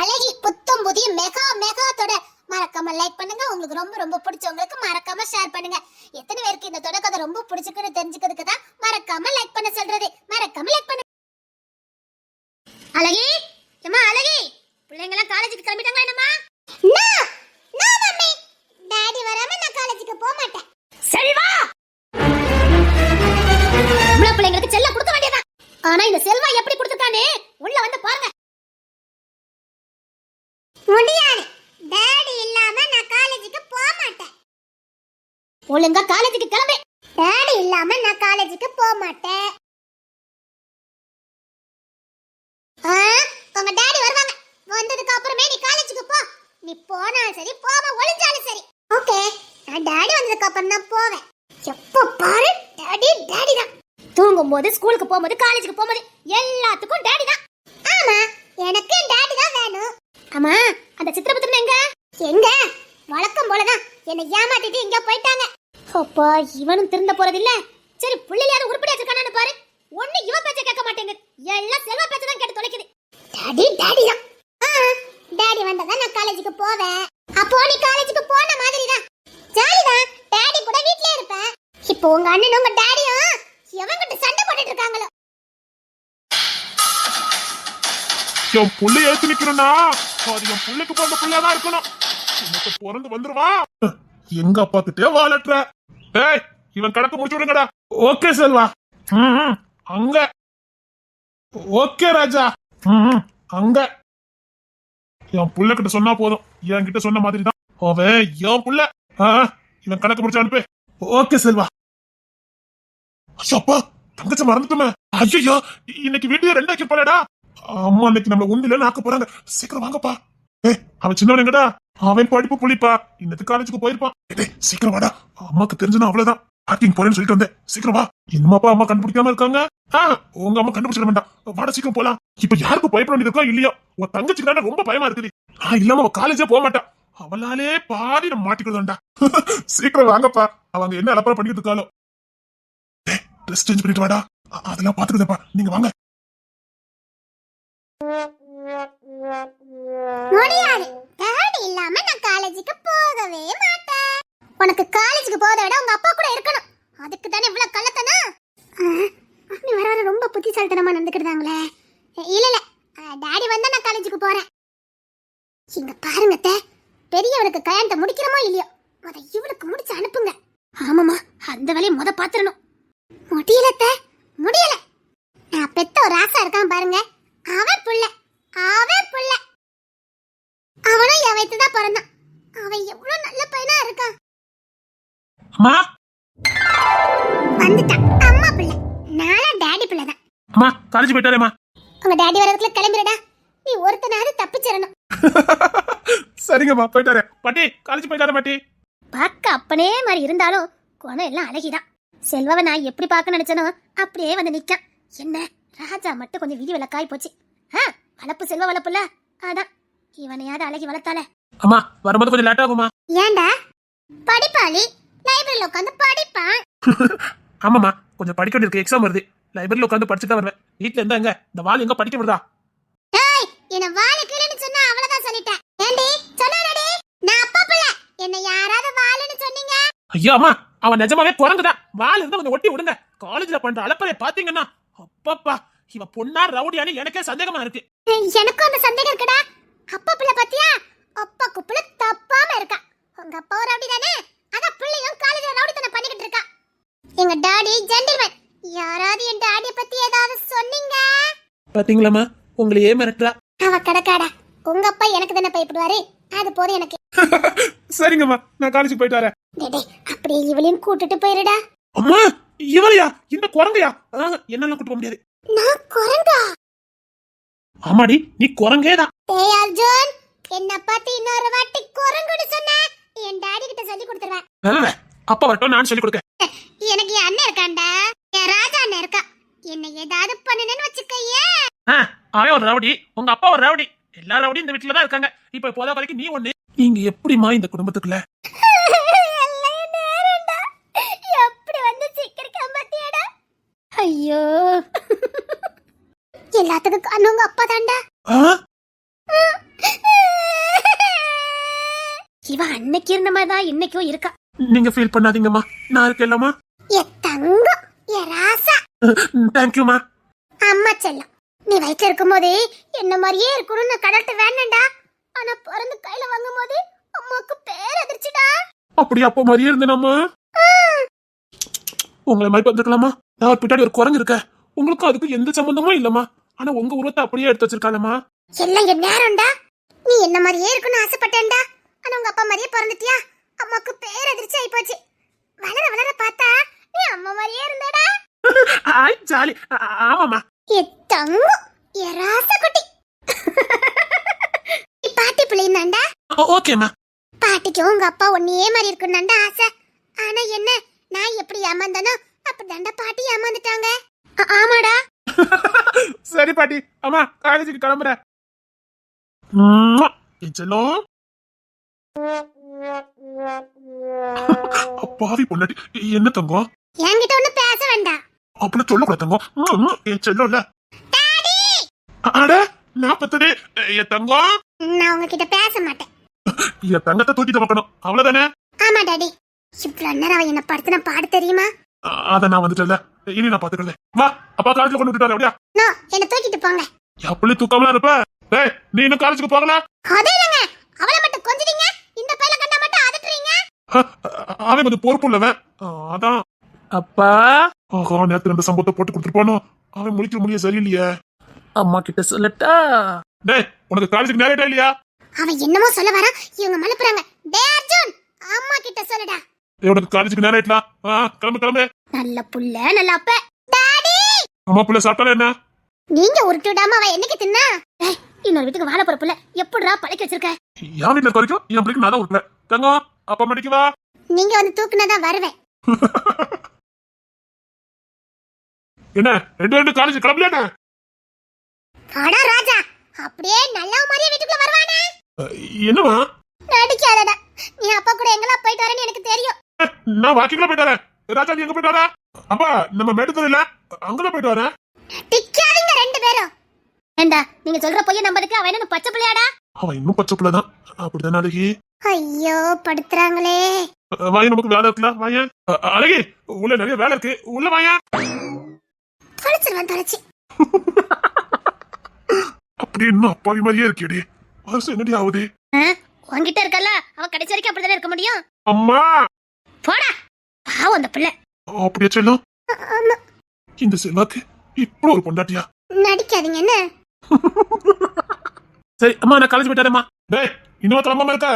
அழகி புத்தம் புதிய மெகா மெகா தொடர். மறக்காம லைக் பண்ணுங்க. உங்களுக்கு ரொம்ப ரொம்ப பிடிச்சவங்களுக்கு மறக்காம ஷேர் பண்ணுங்க. எத்தனை பேருக்கு இந்த தொடர் கதை ரொம்ப பிடிச்சிருக்குன்னு தெரிஞ்சுக்கிறதுக்கு தான் மறக்காம லைக் பண்ண சொல்றது. மறக்காம லைக் பண்ணுங்க. அழகி, ஏமா அழகி, பிள்ளைங்க எல்லாம் காலேஜுக்கு கிளம்பிட்டாங்களா என்னம்மா? நோ மம்மி, டாடி வராம நான் காலேஜுக்கு போக மாட்டேன். செல்வா, நம்மள பிள்ளைங்களுக்கு செல்ல கொடுக்க வேண்டியதான். ஆனா இந்த செல்வா எப்படி கொடுத்துட்டானே, உள்ள வந்து பாருங்க. முடியாது, டாடி இல்லாம நான் காலேஜுக்கு போக மாட்டேன். ஒழுங்கா காலேஜுக்கு கிளம்பு. டாடி இல்லாம நான் காலேஜுக்கு போக மாட்டேன். உங்க டாடி வருவாங்க. வந்ததுக்கு அப்புறமே நீ காலேஜுக்கு போ. நீ போனாலும் சரி, போகாம ஒளிஞ்சாலும் சரி. ஓகே, நான் டாடி வந்ததுக்கு அப்புறம் தான் போவேன். எப்போ பாரு டாடி டாடி தான். தூங்கும் போது, ஸ்கூலுக்கு போகும்போது, காலேஜுக்கு போகும்போது எல்லாத்துக்கும் டாடி தான். ஆமா, எனக்கு டாடி தான் வேணும். ஆமா, அந்த சித்திரபுத்திரன் எங்க? எங்க வழக்கம் போலதான் என்னை ஏமாத்திட்டு இங்க போயிட்டாங்க. அப்பா, இவனும் திருந்த போறது இல்ல. சரி, புள்ளையாவது உருப்படியா இருக்கானான்னு பாரு. ஒண்ணு இவ பேச்ச கேட்க மாட்டேங்குது, எல்லாம் செல்வா பேச்ச தான் கேட்டு தொலைக்குது. டாடி டாடி தான். டாடி வந்தா நான் காலேஜுக்கு போவேன். அப்போ நீ காலேஜுக்கு போன மாதிரி தான். ஜாலி தான், டாடி கூட வீட்லயே இருப்பேன். இப்போ உங்க அண்ணனும் உங்க டாடியும் எவன்கிட்ட சண்டை போட்டுட்டு இருக்காங்களோ. என் புள்ளை ஏத்து நிக்கணும்னா அது என் புள்ளைக்கு பிறந்த புள்ளையாதான் இருக்கணும். எனக்கு பிறந்து வந்துருவா. எங்க அப்பா கிட்டே வாழட்டுற. ஏய், இவன் கணக்கு முடிச்சு விடுங்கடா. ஓகே செல்வா. அங்க. ஓகே ராஜா. அங்க. என் புள்ள கிட்ட சொன்னா போதும். என் கிட்ட சொன்ன மாதிரி தான் அவன் என் புள்ள. இவன் கணக்கு முடிச்சு அனுப்பு. ஓகே செல்வா. அப்பா, தங்கச்ச மறந்துட்டுமே. ஐயோ, இன்னைக்கு வீடியோ 2 ஆக்கி போலடா. அம்மா அன்னைக்கு நம்மள உண்டில நாக்க போறாங்க. சீக்கிரம் வாங்கப்பா. அவன் சின்னவனுங்கடா. அவன் படிப்பு புளிப்பா. இன்னத்து காலேஜுக்கு போயிருப்பான். சீக்கிரம் வாடா. அம்மாக்கு தெரிஞ்சுனா அவ்வளவுதான். பார்க்கிங் போறேன்னு சொல்லிட்டு வந்தேன். சீக்கிரம் வா. என்னமாப்பா அம்மா கண்டுபிடிக்காம இருக்காங்க? உங்க அம்மா கண்டுபிடிச்சிட வேண்டாம். வாடா, சீக்கிரம் போலாம். இப்ப யாருக்கும் பயப்பட வேண்டியது இருக்கா இல்லையா? உன் தங்கச்சிக்கு தானே ரொம்ப பயமா இருக்குது. நான் இல்லாம அவ காலேஜே போக மாட்டா. அவளாலே பாதி நம்ம மாட்டிக்கிறதாண்டா. சீக்கிரம் வாங்கப்பா. அவங்க என்ன அலப்பறம் பண்ணிட்டு இருக்காளோ. ட்ரெஸ் சேஞ்ச் பண்ணிட்டு வாடா. அதெல்லாம் பாத்துக்குதப்பா. நீங்க வாங்க. முடியாது, டாடி இல்லாம நான் காலேஜுக்கு போகவே மாட்டேன். உனக்கு காலேஜுக்கு போறத விட உங்க அப்பா கூட இருக்கணும். அதுக்கு தானே இவ்வளவு கள்ளத்தனா? அப்படி வர வர ரொம்ப புத்திசாலித்தனமா நடந்துக்கிட்டாங்களே. இல்ல இல்ல, டாடி வந்தா நான் காலேஜுக்கு போறேன். இங்க பாருங்க அத்தை, பெரியவனுக்கு கல்யாணத்தை முடிக்கிறோமோ இல்லையோ, அத இவனுக்கு முடிச்சு அனுப்புங்க. ஆமாமா, அந்த வேலையை முத பாத்துறணும். முடியல அத்தை, முடியல. நான் பெத்த ஒரு ஆசை இருக்கான் பாருங்க, அவன் புள்ள. அவனும் என் வயித்துதான் பிறந்தான். அவன் எவ்வளவு நல்ல பையனா இருக்கான். அம்மா வந்துட்டான், அம்மா பிள்ளை. நாளா டாடி பிள்ளை தான். அம்மா, காலேஜ் போயிட்டாரேம்மா. உங்க டாடி வரதுக்குள்ள கிளம்பிடுடா. நீ ஒருத்தனாவது தப்பிச்சிடணும். சரிங்கம்மா, போயிட்டாரே. பாட்டி, காலேஜ் போயிட்டாரே பாட்டி. பார்க்க அப்பனே மாதிரி இருந்தாலும் குணம் எல்லாம் அழகிதான். செல்வாவை நான் எப்படி பார்க்க நினைச்சனோ அப்படியே வந்து நிக்கான். என்ன ராஜா மட்டும் கொஞ்சம் விதி விலக்காய் போச்சு. வளப்பு செல்வ வளப்புல, அதான் இவனையாவது அழகி வளர்த்தால. அம்மா, வரும்போது கொஞ்சம் லேட் ஆகுமா? ஏண்டா? படிப்பாளி, லைப்ரரியில உட்காந்து படிப்பான். ஆமாமா, கொஞ்சம் படிக்க வேண்டியிருக்கு. எக்ஸாம் வருது. லைப்ரரியில உட்காந்து படிச்சுட்டு தான் வருவேன். வீட்ல இருந்தா எங்க இந்த வால் எங்க படிக்க விடுதா? ஏய், என்ன வாலு கிளன்னு சொன்னா அவ்வளவுதான் சொல்லிட்டேன். ஏண்டி சொன்னானடி, நான் அப்பா பிள்ளை. என்ன யாராவது வாலுன்னு சொன்னீங்க? ஐயோ அம்மா, அவன் நிஜமாவே குரங்குதான். வால் இருந்தா கொஞ்சம் ஒட்டி விடுங்க. காலேஜ்ல பண்ற அலப்பறைய பாத்தீங்கன்னா அப்பப்பா, இவன் பொண்ணா ரவுடியானு எனக்கே சந்தேகமா இருக்கு. எனக்கும் அந்த சந்தேகம் இருக்குடா. அப்பா பிள்ளை பாத்தியா? அப்பா குப்புல தப்பாம இருக்கா. உங்க அப்பா ஒரு ரவுடி தானே, அதான் பிள்ளையும் காலேஜ்ல ரவுடித்தனம் பண்ணிக்கிட்டு இருக்கா. எங்க டாடி ஜென்டில்மேன். யாராவது என் டாடிய பத்தி ஏதாவது சொன்னீங்க? பாத்தீங்களாமா, உங்களையே மிரட்டுறா. அவ கடக்காடா. உங்க அப்பா எனக்கு தானே பயப்படுவாரு, அது போதும் எனக்கு. சரிங்கம்மா, நான் காலேஜ் போயிட்டு வரேன். டேய், அப்படியே இவளையும் கூட்டிட்டு போயிருடா. அம்மா, இவளையா? இந்த குரங்கையா? என்னெல்லாம் கூட்டு போக முடியாது. நான் குரங்கா? ஆமாடி, நீ குரங்கேதான். டேய் அர்ஜுன், என்ன பத்தி இன்னொரு வாட்டி குரங்குன்னு சொன்ன என் டாடி கிட்ட சொல்லி கொடுத்துருவேன். அப்பா வரட்டும், நான் சொல்லி கொடுக்க. எனக்கு என் அண்ணன் இருக்காண்டா, என் ராஜா அண்ணன் இருக்கா. என்ன ஏதாவது பண்ணுனேன்னு வச்சுக்கையே. அவன் ஒரு ரவுடி, உங்க அப்பா ஒரு ரவுடி. எல்லா ரவுடி இந்த வீட்டுல தான் இருக்காங்க. இப்ப போதா வரைக்கும் நீ ஒண்ணு. நீங்க எப்படிமா இந்த குடும்பத்துக்குள்ள? எப்படி வந்து சிக்கிரிக்காம பாத்தியாடா? ஐயோ, எல்லாத்துக்கும் காரணம் உங்க அப்பா தாண்டா. இவ அன்னைக்கு இருந்த மாதிரி தான் இன்னைக்கும் இருக்கா. நீங்க ஃபீல் பண்ணாதீங்கம்மா, நான் இருக்கேன்லம்மா. ஏ தங்கம், ஏ ராசா. தேங்க்யூமா. அம்மா செல்லம், நீ வயித்துல இருக்கும்போது என்ன மாதிரியே இருக்கணும்னு நான் கடல்ட்டு வேணாண்டா. ஆனா பிறந்து கையில வாங்கும் போது அம்மாக்கு பேர் அதிர்ச்சிடா. அப்படி அப்போ மாதிரியே இருந்தேனாம்மா. உங்களை மாதிரி வந்துருக்கலாமா? நான் பின்னாடி ஒரு குரங்கு இருக்க, உங்களுக்கும் அதுக்கு எந்த சம்பந்தமும் இல்லம்மா. ஆனா உங்க உருவத்தை அப்படியே எடுத்து வச்சிருக்காளம்மா. எல்லாம் என் நேரம்டா. நீ என்ன மாதிரியே இருக்கணும்னு ஆசைப்பட்டேன்டா. ஆனா உங்க அப்பா மாதிரியே பிறந்துட்டியா. அம்மாக்கு பேர் அதிர்ச்சி ஆயி போச்சு. வளர வளர பார்த்தா நீ அம்மா மாதிரியே இருந்தடா. ஆய் ஜாலி. ஆமாம்மா. ஏ தங்கம், ஏ ராசா குட்டி. நீ பாட்டி பிள்ளைந்தாண்டா. ஓகேம்மா. பாட்டிக்கு உங்க அப்பா ஒன்னே மாதிரி இருக்கணும்டா ஆசை. ஆனா என்ன, நான் எப்படி ஏமாந்தானோ அப்படிதாண்டா பாட்டி ஏமாந்துட்டாங்க. ஆமாடா. சரி பாட்டி, அம்மா காலேஜுக்கு கிளம்புறேன். செல்லம் பாவி பொண்டாட்டி. என்ன தங்கம்? என்கிட்ட ஒண்ணு பேச வேண்டாம். அப்படி சொல்லக்கூடாது தங்கம். என் செல்லம் இல்ல. அட நான் பத்ததே என் தங்கம். நான் உங்ககிட்ட பேச மாட்டேன். என் தங்கத்தை தூக்கிட்டு வைக்கணும், அவ்வளவுதானே? ஆமா டாடி. இவ்வளவு நேரம் அவன் என்ன படுத்தின பாடு தெரியுமா? அத நான் வந்துட்டல, இனி நான் பாத்துக்கிறேன். வா, அப்பா காலேஜ்ல கொண்டு விட்டுட்டாரு. அப்படியா? நோ, என்ன தூக்கிட்டு போங்க. எப்படி தூக்கமா இருப்ப? டேய், நீ இன்னும் காலேஜுக்கு போகல? அதே இல்லங்க, அவளை மட்டும் கொஞ்சிட்டீங்க, இந்த பையல கண்டா மட்டும் அதட்டுறீங்க. அவன் கொஞ்சம் பொறுப்பு இல்லவன், அதான். அப்பா நேத்து 2 சம்பவத்தை போட்டு கொடுத்துருப்பானோ, அவன் முழிக்க முடிய சரியில்லையே. அம்மா கிட்ட சொல்லட்டா? டேய், உனக்கு காலேஜுக்கு நேரட்டா இல்லையா? அவன் என்னமோ சொல்ல வரான், இவங்க மலுப்புறாங்க. டேய் அர்ஜுன், அம்மா கிட்ட சொல்லுடா. உனக்கு காலேஜுக்கு நேரம் ஆயிட்டலாம். கிளம்பு கிளம்பு. நல்ல புள்ள, நல்ல அப்ப. டாடி, அம்மா புள்ள சாப்பிட்டாலே என்ன? நீங்க உருட்டு விடாம அவ என்னைக்கு தின்னா? இன்னொரு வீட்டுக்கு வாழ போற புள்ள எப்படிடா பழக்கி வச்சிருக்க? என் வீட்டுல இருக்க வரைக்கும் என் பிள்ளைக்கு நான் தான் உருட்டல. தங்கம், அப்பா மடிக்கு வா. நீங்க வந்து தூக்குனாதான் வருவேன். என்ன 2 காலேஜ் கிளம்பல? அடா ராஜா, அப்படியே நல்ல மாதிரியே வீட்டுக்குள்ள வருவானே. என்னமா? நடிக்காதடா. நீ அப்பா கூட எங்கெல்லாம் போயிட்டு வரேன்னு எனக்கு தெரியும். நான் வாக்கிங்ல போயிட்டு வரேன். ராஜா நீ எங்க போயிட்டு வர? அப்பா நம்ம மேட்டுத்தூர் இல்ல, அங்கதான் போயிட்டு வரேன். டிக்காதீங்க 2 பேரும். ஏண்டா, நீங்க சொல்ற பொய்ய நம்பதுக்கு அவன் என்ன பச்சை பிள்ளையாடா? அவன் இன்னும் பச்சை பிள்ளைதான். அப்படிதான் அழகி. ஐயோ, படுத்துறாங்களே. வாய, நமக்கு வேலை இருக்குல்ல. வாய அழகி, உள்ள நிறைய வேலை இருக்கு, உள்ள வாய. தொலைச்சிருவேன், தொலைச்சி. அப்படி இன்னும் அப்பாவி மாதிரியே இருக்கேடி. வருஷம் என்னடி ஆகுது? உன்கிட்ட இருக்கல, அவன் கடைசி வரைக்கும் அப்படிதானே இருக்க முடியும். அம்மா போடா, பாவம் அந்த பிள்ளை. அப்படியே செல்லும். இந்த செல்வாக்கு இப்படி ஒரு பொண்டாட்டியா? நடிக்காதீங்க என்ன. சரி அம்மா, நான் காலேஜ் போயிட்டாரேம்மா. டேய், இன்னும் கிளம்பாம இருக்க?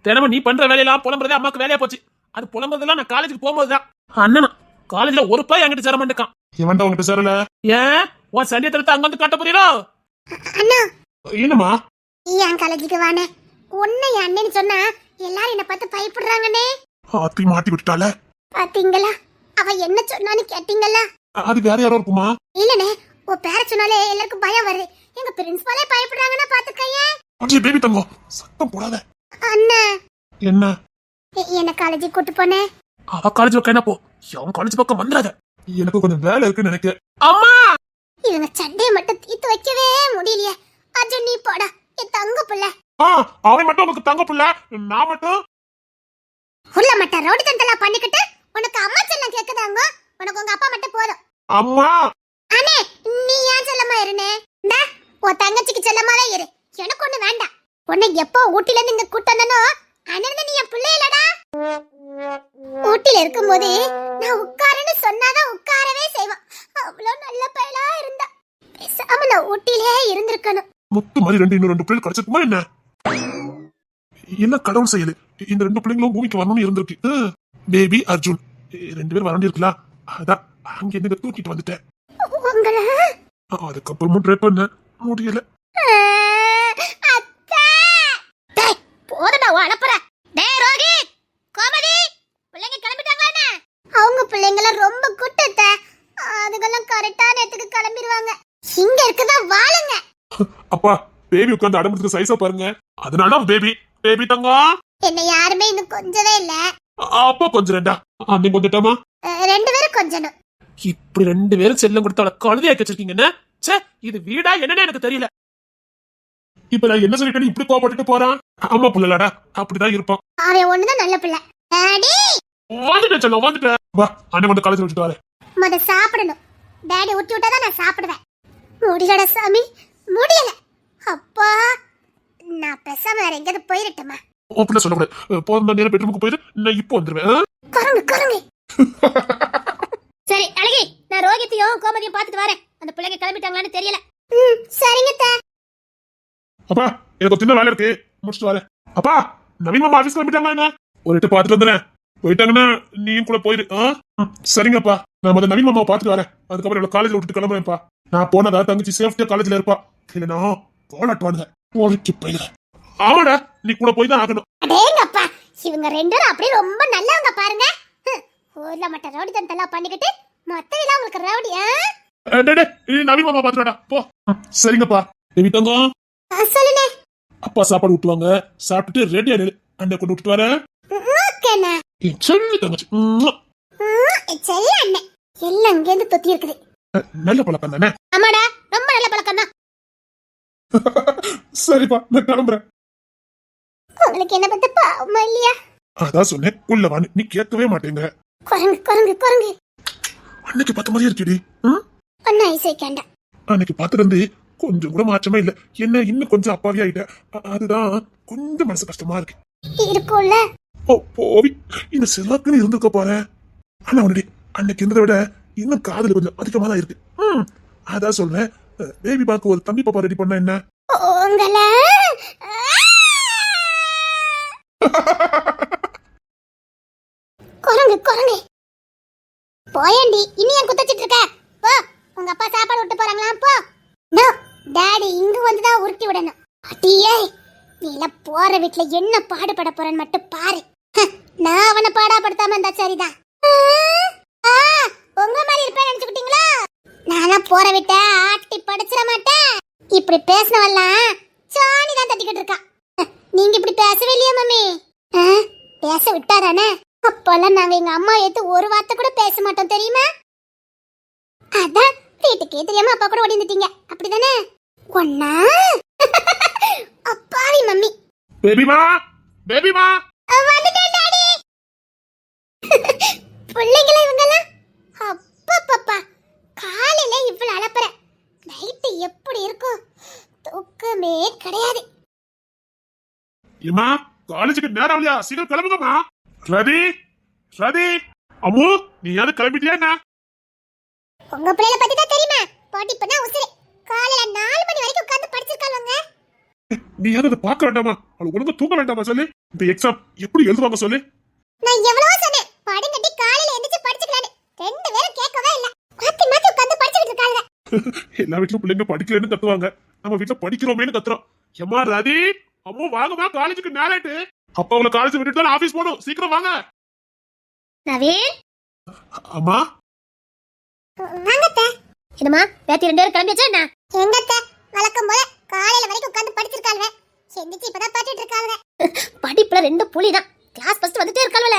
தினமும் நீ பண்ற வேலையெல்லாம் புலம்புறதே அம்மாக்கு வேலையா போச்சு. அது புலம்புறதெல்லாம் நான் காலேஜுக்கு போகும்போதுதான். அண்ணனா காலேஜ்ல ஒரு பையன் என்கிட்ட சேர மாட்டேக்கான். இவன்டா உங்ககிட்ட சேரல? ஏன் உன் சண்டியத்தை அங்க வந்து காட்ட போறீரோ? அண்ணா, என்னம்மா? என் காலேஜுக்கு வானே. உன்னை என் அண்ணன்னு சொன்னா எல்லாரும் என்ன பார்த்து பயப்படுறாங்கன்னே. ஆத்தி மாட்டி விட்டுட்டால. பாத்தீங்களா, அவ என்ன சொன்னான்னு கேட்டீங்களா? அது வேற யாரோ இருக்குமா? இல்லனே, உன் பேர சொன்னாலே எல்லாருக்கும் பயம் வருது. எங்க பிரின்சிபாலே பயப்படுறாங்கன்னா பாத்துக்கயே. அஜி பேபி தங்கம், சத்தம் போடாத. அண்ணா, என்ன? என்ன காலேஜுக்கு கூட்டு போனே? அவ காலேஜ் பக்கம் என்ன போ, அவன் காலேஜ் பக்கம் வந்துடாத. எனக்கு கொஞ்சம் வேலை இருக்குன்னு நினைக்கிறேன். அம்மா, இவங்க சண்டையை மட்டும் தீர்த்து வைக்கவே முடியலையே. அர்ஜுன் நீ போடா, என் தங்க புள்ள. அவன் மட்டும் உனக்கு தங்க புள்ள, நான் மட்டும் உள்ள மட்டும் ரோடு தண்டெல்லாம் பண்ணிக்கிட்டு உனக்கு அம்மா செல்லம் கேக்குதாங்க. உனக்கு உங்க அப்பா மட்டும் போதும். அம்மா அண்ணே, நீ ஏன் செல்லமா இருனே? இந்த உன் தங்கச்சிக்கு செல்லமாவே இரு, எனக்கு ஒண்ணு வேண்டாம். உன்னை எப்போ ஊட்டில இருந்து இங்க கூட்டு வந்தனோ அண்ணன் நீ என் பிள்ளை இல்லடா. ஊட்டில இருக்கும்போது நான் உட்காருன்னு சொன்னாதான் உட்காரவே செய்வான். அவ்வளவு நல்ல பையலா இருந்தா. பேசாம நான் ஊட்டிலே இருந்திருக்கணும். முத்து மாதிரி இன்னும் 2 பிள்ளைகள் கிடைச்சிருக்குமா என்ன? என்ன கடவுள் செய்யுது, இந்த 2 பிள்ளைங்களும் பூமிக்கு வரணும்னு இருந்திருக்கு. பேபி அர்ஜுன் 2 பேரும் வர இருக்கலாம். அதான் அங்க இருந்து தூக்கிட்டு வந்துட்டேன். உங்களை அதுக்கப்புறமும் ட்ரை பண்ண முடியல. போதடா அனுப்புற. டேய் ரோஹித், கோமதி, பிள்ளைங்க கிளம்பிட்டாங்களா? அவங்க பிள்ளைங்கள ரொம்ப குட்டத்த, அதுக்கெல்லாம் கரெக்டா நேத்துக்கு கிளம்பிடுவாங்க. இங்க இருக்குதா வாளுங்க. அப்பா, பேபி உட்கார்ந்து அடம்புறதுக்கு சைஸா பாருங்க. அதனாலதான் பேபி பேபி தங்கம். என்ன யாருமே இன்னும் கொஞ்சவே இல்ல. அப்பா கொஞ்சம் ரெண்டா நீங்க கொஞ்சட்டாமா? 2 பேரும் கொஞ்சணும். இப்படி 2 பேரும் செல்லம் கொடுத்து அவளை கழுதியாக்கி வச்சிருக்கீங்க. இது வீடா என்னன்னு எனக்கு தெரியல. இப்ப நான் என்ன சொல்லிட்டேன்னு இப்படி கோவப்பட்டுட்டு போறான்? ஆமா புள்ளலடா, அப்படிதான் இருப்பான். அவன் ஒண்ணுதான் நல்ல பிள்ளை. டாடி வந்துட்டேன் செல்லம், வந்துட்டேன். வா, அண்ணன் கொண்டு காலேஜ் விட்டுட்டு வரேன். முத சாப்பிடணும். டாடி ஊட்டி விட்டாதான் நான் சாப்பிடுவேன். முடியலடா சாமி, முடியல. அப்பா, நான் பேசாம வேற எங்கேயாவது போயிரட்டுமா? அப்படிலாம் சொல்லக்கூடாது. போதும் நேரம் பெட்ரூமுக்கு போயிரு, நான் இப்போ வந்துருவேன். குரங்கு குரங்கு. சரி அழகி, நான் ரோகித்தையும் கோமதியும் பார்த்துட்டு வரேன். அந்த பிள்ளைங்க கிளம்பிட்டாங்களான்னு தெரியல. சரிங்க தா. அப்பா, எனக்கு ஒரு சின்ன வேலை இருக்கு, முடிச்சுட்டு வரேன். அப்பா, நவீன் மாமா ஆபீஸ் கிளம்பிட்டாங்களா என்ன? ஒரு எட்டு பார்த்துட்டு வந்துடுறேன். போயிட்டாங்கன்னா நீயும் கூட போயிரு. சரிங்கப்பா, நான் முதல்ல நவீன் மாமாவை பார்த்துட்டு வரேன். அதுக்கப்புறம் என்னோட காலேஜ்ல விட்டுட்டு கிளம்புறேன்ப்பா. நான் போனதா தங்கச்சி சேஃப்டியா காலேஜ்ல இருப்பா, இல்லைன்னா போலாட்டுவானுங்க. போலிக்கு போயிரு. ஆமாடா, நீ கூட போய் தான் ஆகணும். அடேங்கப்பா, இவங்க ரெண்டு பேரும் அப்படியே ரொம்ப நல்லவங்க பாருங்க. ஊர்ல மட்டும் ரவுடி தந்தெல்லாம் பண்ணிக்கிட்டு மொத்தம் உங்களுக்கு ரவுடியா? நவீன் மாமா பாத்துடா போ. சரிங்கப்பா. தேவி தங்கம், சொல்லுங்க. அப்பா சாப்பாடு விட்டுவாங்க, சாப்பிட்டுட்டு ரெடி ஆயிடு. அண்ணன் கொண்டு விட்டுட்டு வரேன். ஓகேண்ணா. சொல்லு தங்கச்சி. சரி அண்ணன், எல்லாம் இங்கேருந்து தொத்தி இருக்குது. நல்ல பழக்கம் தானே? ஆமாடா, ரொம்ப நல்ல பழக்கம் தான். சரிப்பா, நான் கிளம்புறேன். உங்களுக்கு என்ன பத்தி பாவமா இல்லையா? அதான் சொன்னேன், உள்ள வான்னு நீ கேட்கவே மாட்டேங்க. குரங்கு குரங்கு குரங்கு. அன்னைக்கு பார்த்த மாதிரியே இருக்குடி. அண்ணா இசை கேண்டா. அன்னைக்கு பார்த்துருந்து கொஞ்சம் கூட மாற்றமே இல்ல. என்ன இன்னும் கொஞ்சம் அப்பாவி ஆயிட்ட. அதுதான் கொஞ்சம் மனசு கஷ்டமா இருக்கு. இருக்கும்ல. ஓ போவி, இந்த செல்வாக்குன்னு இருந்திருக்க போற. ஆனா உடனே அன்னைக்கு இருந்ததை விட இன்னும் காதல் கொஞ்சம் அதிகமா தான் இருக்கு. அதான் சொல்றேன், பேபி பாக்கு ஒரு தம்பி பாப்பா ரெடி பண்ணா என்ன? உங்கள குரங்கு குரங்கு. போயண்டி, இனி ஏன் குத்தச்சிட்டு இருக்க? போ, உங்க அப்பா சாப்பாடு விட்டு போறாங்களாம், போ. நோ, டாடி இங்க வந்துதான் உருட்டி விடணும். அடியே, நீ எல்லாம் போற வீட்டுல என்ன பாடுபட போறேன்னு மட்டும் பாரு. நான் அவனை பாடாப்படுத்தாம இருந்தா சரிதான். உங்க மாதிரி இருப்பேன் நினைச்சுக்கிட்டீங்களா? நானா போற விட்ட ஆட்டி படிச்சிட மாட்டேன். இப்படி பேசினவெல்லாம் சாணி தான் தட்டிக்கிட்டு இருக்கா. நீங்க இப்படி பேசவே இல்லையா மம்மி? பேச விட்டாதானே? அப்பெல்லாம் நாங்க எங்க அம்மா ஏத்து ஒரு வார்த்தை கூட பேச மாட்டோம் தெரியுமா? அதான் வீட்டுக்கே தெரியாம அப்பா கூட ஓடி வந்துட்டீங்க, அப்படிதானே? ஒன்னா அப்பாவி மம்மி. பேபிமா, பேபிமா வந்துட்டேன் டாடி. பிள்ளைங்களா இவங்கெல்லாம்? அப்பப்பப்பா, காலையில இவ்வளவு அலப்பற, நைட்டு எப்படி இருக்கும்? தூக்கமே கிடையாது. ஏமா, காலேஜுக்கு நேரம் இல்லையா? சீக்கிரம் கிளம்புங்கம்மா. ரதி, ரதி, அம்மு, நீ யாரும் கிளம்பிட்டியா என்ன? உங்க பிள்ளைல பத்தி தான் தெரியுமா? பாட்டி பண்ணா உசிரி. காலையில 4 மணி வரைக்கும் உட்கார்ந்து படிச்சிருக்காங்க. நீ யாரும் அதை பார்க்க வேண்டாமா? அவளுக்கு ஒழுங்கா தூங்க வேண்டாமா சொல்லு? இந்த எக்ஸாம் எப்படி எழுதுவாங்க சொல்லு? நான் எவ்வளவோ சொன்னேன், படுங்கட்டி காலையில எந்திரிச்சு படிச்சுக்கலான்னு. ரெண்டு பேரும் கேட்கவே இல்ல. மாத்தி மாத்தி உட்கார்ந்து படிச்சிட்டு இருக்காங்க. எல்லா வீட்லயும் பிள்ளைங்க படிக்கலன்னு கத்துவாங்க, நம்ம வீட்டுல படிக்கிறோமேன்னு கத்துறோம். ஏமா ரதி, அம்மு வாங்கம்மா, காலேஜுக்கு நேரம் ஆயிட்டு. அப்பா அவளை காலேஜ் விட்டுட்டு தான் ஆபீஸ் போகணும், சீக்கிரம் வாங்க. நவீன், அம்மா வாங்கத்த. என்னம்மா, பேத்தி ரெண்டு பேரும் கிளம்பியாச்சா என்ன? எங்கத்த, வழக்கம் போல காலையில வரைக்கும் உட்கார்ந்து படிச்சிருக்காங்க. எந்திரிச்சு இப்பதான் படிச்சிட்டு இருக்காங்க. படிப்புல ரெண்டு புலி தான். கிளாஸ் ஃபர்ஸ்ட் வந்துட்டே இருக்காங்கல.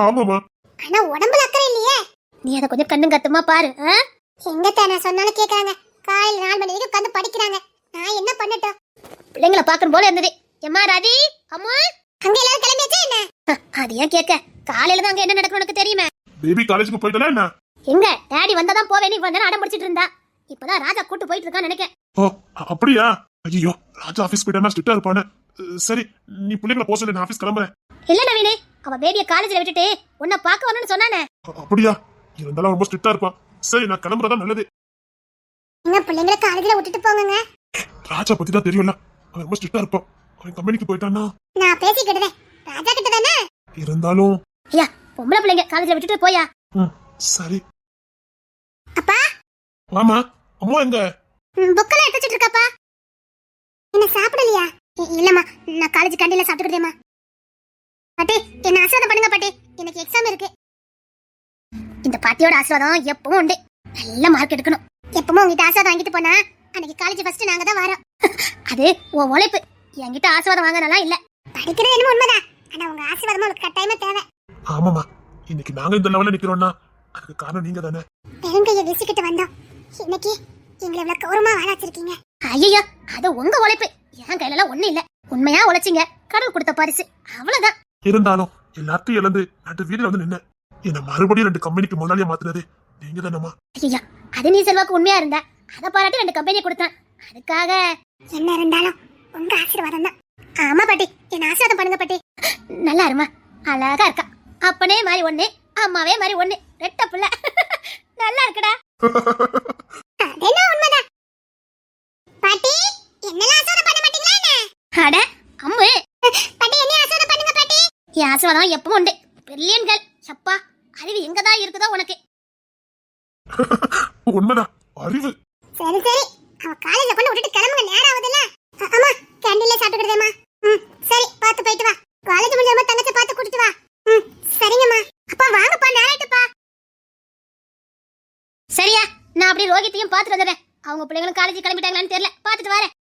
ஆமாமா. ஆனா உடம்புல அக்கறை இல்லையே. நீ அத கொஞ்சம் கண்ணும் கத்துமா பாரு. எங்கத்த நான் சொன்னாலும் கேக்குறாங்க. காலையில 4 மணி வரைக்கும் உட்கார்ந்து படிக்கிறாங்க. நான் என்ன பண்ணட்டும்? பிள்ளைங்களை பாக்கணும் போல இருந்தது. எம்மா ராதி, அம்மா, அங்க எல்லாரும் கிளம்பியாச்சா என்ன? அது ஏன் கேட்க, காலையில தான் அங்க என்ன நடக்கும் எனக்கு தெரியுமே. பேபி காலேஜுக்கு போயிட்டல என்ன? எங்க டாடி வந்தாதான் போவேன்னு இவ்வளவு நேரம் அடம் பிடிச்சிட்டு இருந்தா. இப்பதான் ராஜா கூட்டு போயிட்டு இருக்கான்னு நினைக்கிறேன். ஓ அப்படியா? ஐயோ, ராஜா ஆபீஸ் போயிட்டா ஸ்ட்ரிக்ட்டா இருப்பானே. சரி, நீ பிள்ளைங்களை போக சொல்லு, நான் ஆபீஸ் கிளம்புறேன். இல்ல நவீனே, அவ பேபியை காலேஜ்ல விட்டுட்டு உன்னை பார்க்க வரணும்னு சொன்னானே. அப்படியா? இருந்தாலும் ரொம்ப ஸ்ட்ரிக்ட்டா இருப்பான். சரி, நான் கிளம்புறதா நல்லது. எங்க பிள்ளைங்களை காலேஜ்ல விட்டுட்டு போங்கங்க. ராஜா பத்தி தான் தெரியும்ல, அவன் ரொம்ப ஸ்ட்ரிக்ட்டா இருப்பான். அவன் கம்பெனிக்கு போயிட்டானா? நான் பேசிக்கிட்டதே ராஜா கிட்ட தானே. இருந்தாலும் ஐயா, பொம்பளை பிள்ளைங்க காலேஜ்ல விட்டுட்டு போயா. சரி. அப்பா, வாமா. அம்மா எங்க? புக்கெல்லாம் எடுத்து வச்சிட்டு இருக்காப்பா. என்ன சாப்பிடலையா? இல்லம்மா, நான் காலேஜ் கேண்டீன்ல சாப்பிட்டுக்கிட்டேம்மா. பாட்டி, என்ன ஆசீர்வாதம் பண்ணுங்க பாட்டி, எனக்கு எக்ஸாம் இருக்கு. இந்த பாட்டியோட ஆசீர்வாதம் எப்பவும் உண்டு. நல்ல மார்க் எடுக்கணும். எப்பவும் உங்ககிட்ட ஆசீர்வாதம் வாங்கிட்டு போனா அன்னைக்கு காலேஜ் ஃபர்ஸ்ட் நாங்க தான் வரோம். அது உன் உழைப்பு. என்கிட்ட ஆசீர்வாதம் வாங்கறதெல்லாம் இல்ல. படிக்கிறது என்னமோ உண்மைதான், ஆனா உங்க ஆசீர்வாதம் உங்களுக்கு கட்டாயமா தேவை. ஆமாமா, இன்னைக்கு நாங்க இந்த லெவல்ல நிக்கிறோம்னா அதுக்கு காரணம் நீங்க தானே. பெருங்கையை வீசிக்கிட்டு வந்தோம். இன்னைக்கு எங்களை இவ்வளவு கௌரவமா வாழ வச்சிருக்கீங்க. ஐயோ, அது உங்க உழைப்பு. என் கையில எல்லாம் ஒண்ணு இல்ல. உண்மையா உழைச்சிங்க, கடவுள் கொடுத்த பரிசு, அவ்வளவுதான். இருந்தாலும் எல்லாத்தையும் இழந்து நட்டு வீட்டுல வந்து நின்ன என்ன மறுபடியும் 2 கம்பெனிக்கு முதலாளியா மாத்துனது நீங்க தானம்மா. ஐயா, அது நீ செல்வாக்கு உண்மையா இருந்தா அதை பாராட்டி 2 கம்பெனி கொடுத்தான். அதுக்காக என்ன இருந்தாலும் உங்க ஆசீர்வாதம் தான். ஆமா பாட்டி, என்ன ஆசீர்வாதம் பண்ணுங்க பாட்டி. நல்லா இருமா, அழகா இருக்கா. அப்பனே மாதிரி ஒண்ணு, அம்மாவே மாதிரி ஒண்ணு, ரெட்ட புள்ள. நல்லா இருக்குடா. அதெல்லாம் உண்மைதான். பாட்டி, என்னலாம் ஆசீர்வாதம் பண்ண மாட்டீங்களா என்ன? அட அம்மு, பாட்டி என்ன ஆசீர்வாதம் பண்ணுங்க பாட்டி. என் ஆசீர்வாதம் எப்பவும் உண்டு. Brilliant girl. அப்பா, அறிவு எங்கதான் இருக்குதோ உனக்கு. உண்மைதான், அறிவு. சரி சரி, அவ காலேஜ்ல கொண்டு விட்டுட்டு கிளம்புங்க, நேரம் ஆகுதுல்ல. அம்மா, கேண்டீன்ல சாப்பிட்டுக்கிறதேம்மா. சரி, பார்த்து போயிட்டு வா. காலேஜ் முடிஞ்சமா தங்கச்சி பார்த்து கூட்டிட்டு வா. சரிங்கம்மா. அப்பா வாங்கப்பா, நேராயிட்டுப்பா. சரியா, நான் அப்படியே ரோகித்தையும் பார்த்துட்டு வந்துடுறேன். அவங்க பிள்ளைங்களும் காலேஜ் கிளம்பிட்டாங்களான்னு தெரியல, பார்த்துட்டு வரேன்.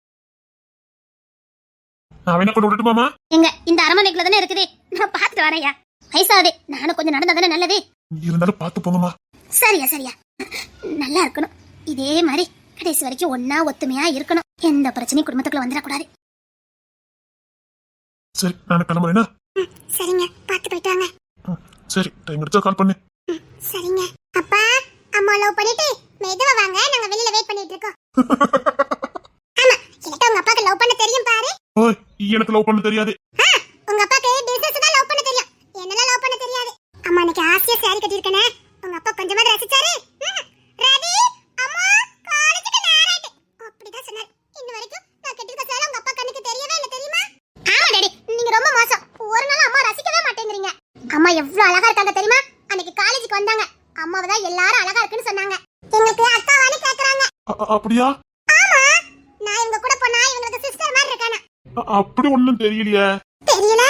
நான் என்ன கொண்டு விட்டுட்டுமாமா? எங்க இந்த அரமனைக்குள்ள தானே இருக்குது, நான் பார்த்துட்டு வரேன்யா. வயசாதே, நானும் கொஞ்சம் நடந்தா தானே நல்லது. இருந்தாலும் பார்த்து போங்கம்மா. சரியா சரியா, நல்லா இருக்கணும். இதே மாதிரி கடைசி வரைக்கும் ஒன்னா ஒத்துமையா இருக்கணும். எந்த பிரச்சனையும் குடும்பத்துக்குள்ள வந்துடக்கூடாது. சரி, நான் கிளம்புறேன்னா. சரிங்க, பார்த்து போயிட்டு வாங்க. சரி, டைம் எடுத்தா கால் பண்ணு. சரிங்க. அப்பா, அம்மா லவ் பண்ணிட்டு மெதுவா வாங்க, நாங்க வெளியில வெயிட் பண்ணிட்டு இருக்கோம். ஆமா, எனக்கு உங்க அப்பாக்கு லவ் பண்ண தெரியும் பாரு. ஓய், எனக்கு லவ் பண்ண தெரியாது. உங்க அப்பாக்கு பிசினஸ் தான் லவ் பண்ண தெரியும், என்னல லவ் பண்ண தெரியாது. அம்மா இன்னைக்கு ஆசையா saree கட்டியிருக்கனே, உங்க அப்பா கொஞ்சமா ரசிச்சாரு. ரவி, அம்மா காலேஜுக்கு நேராயிட்டு அப்படிதான் சொன்னாரு. இன்ன வரைக்கும் நான் கட்டியிருக்க சேலை உங்க அப்பா கண்ணுக்கு தெரியவே இல்ல, தெரியுமா? ஆமா டாடி, நீங்க ரொம்ப மோசம். ஒரு நாள் அம்மா ரசிக்கவே மாட்டேங்கிறீங்க. அம்மா எவ்வளவு அழகா இருக்காங்க தெரியுமா? அன்னைக்கு காலேஜுக்கு வந்தாங்க, அம்மாவை தான் எல்லாரும் அழகா இருக்குன்னு சொன்னாங்க. எங்களுக்கு அக்காவானு கேக்குறாங்க. அப்படியா? ஆமா, நான் இவங்க கூட போனா இவங்களுக்கு சிஸ்டர் மாதிரி இருக்கானே. அப்படி ஒண்ணும் தெரியலையே. தெரியல?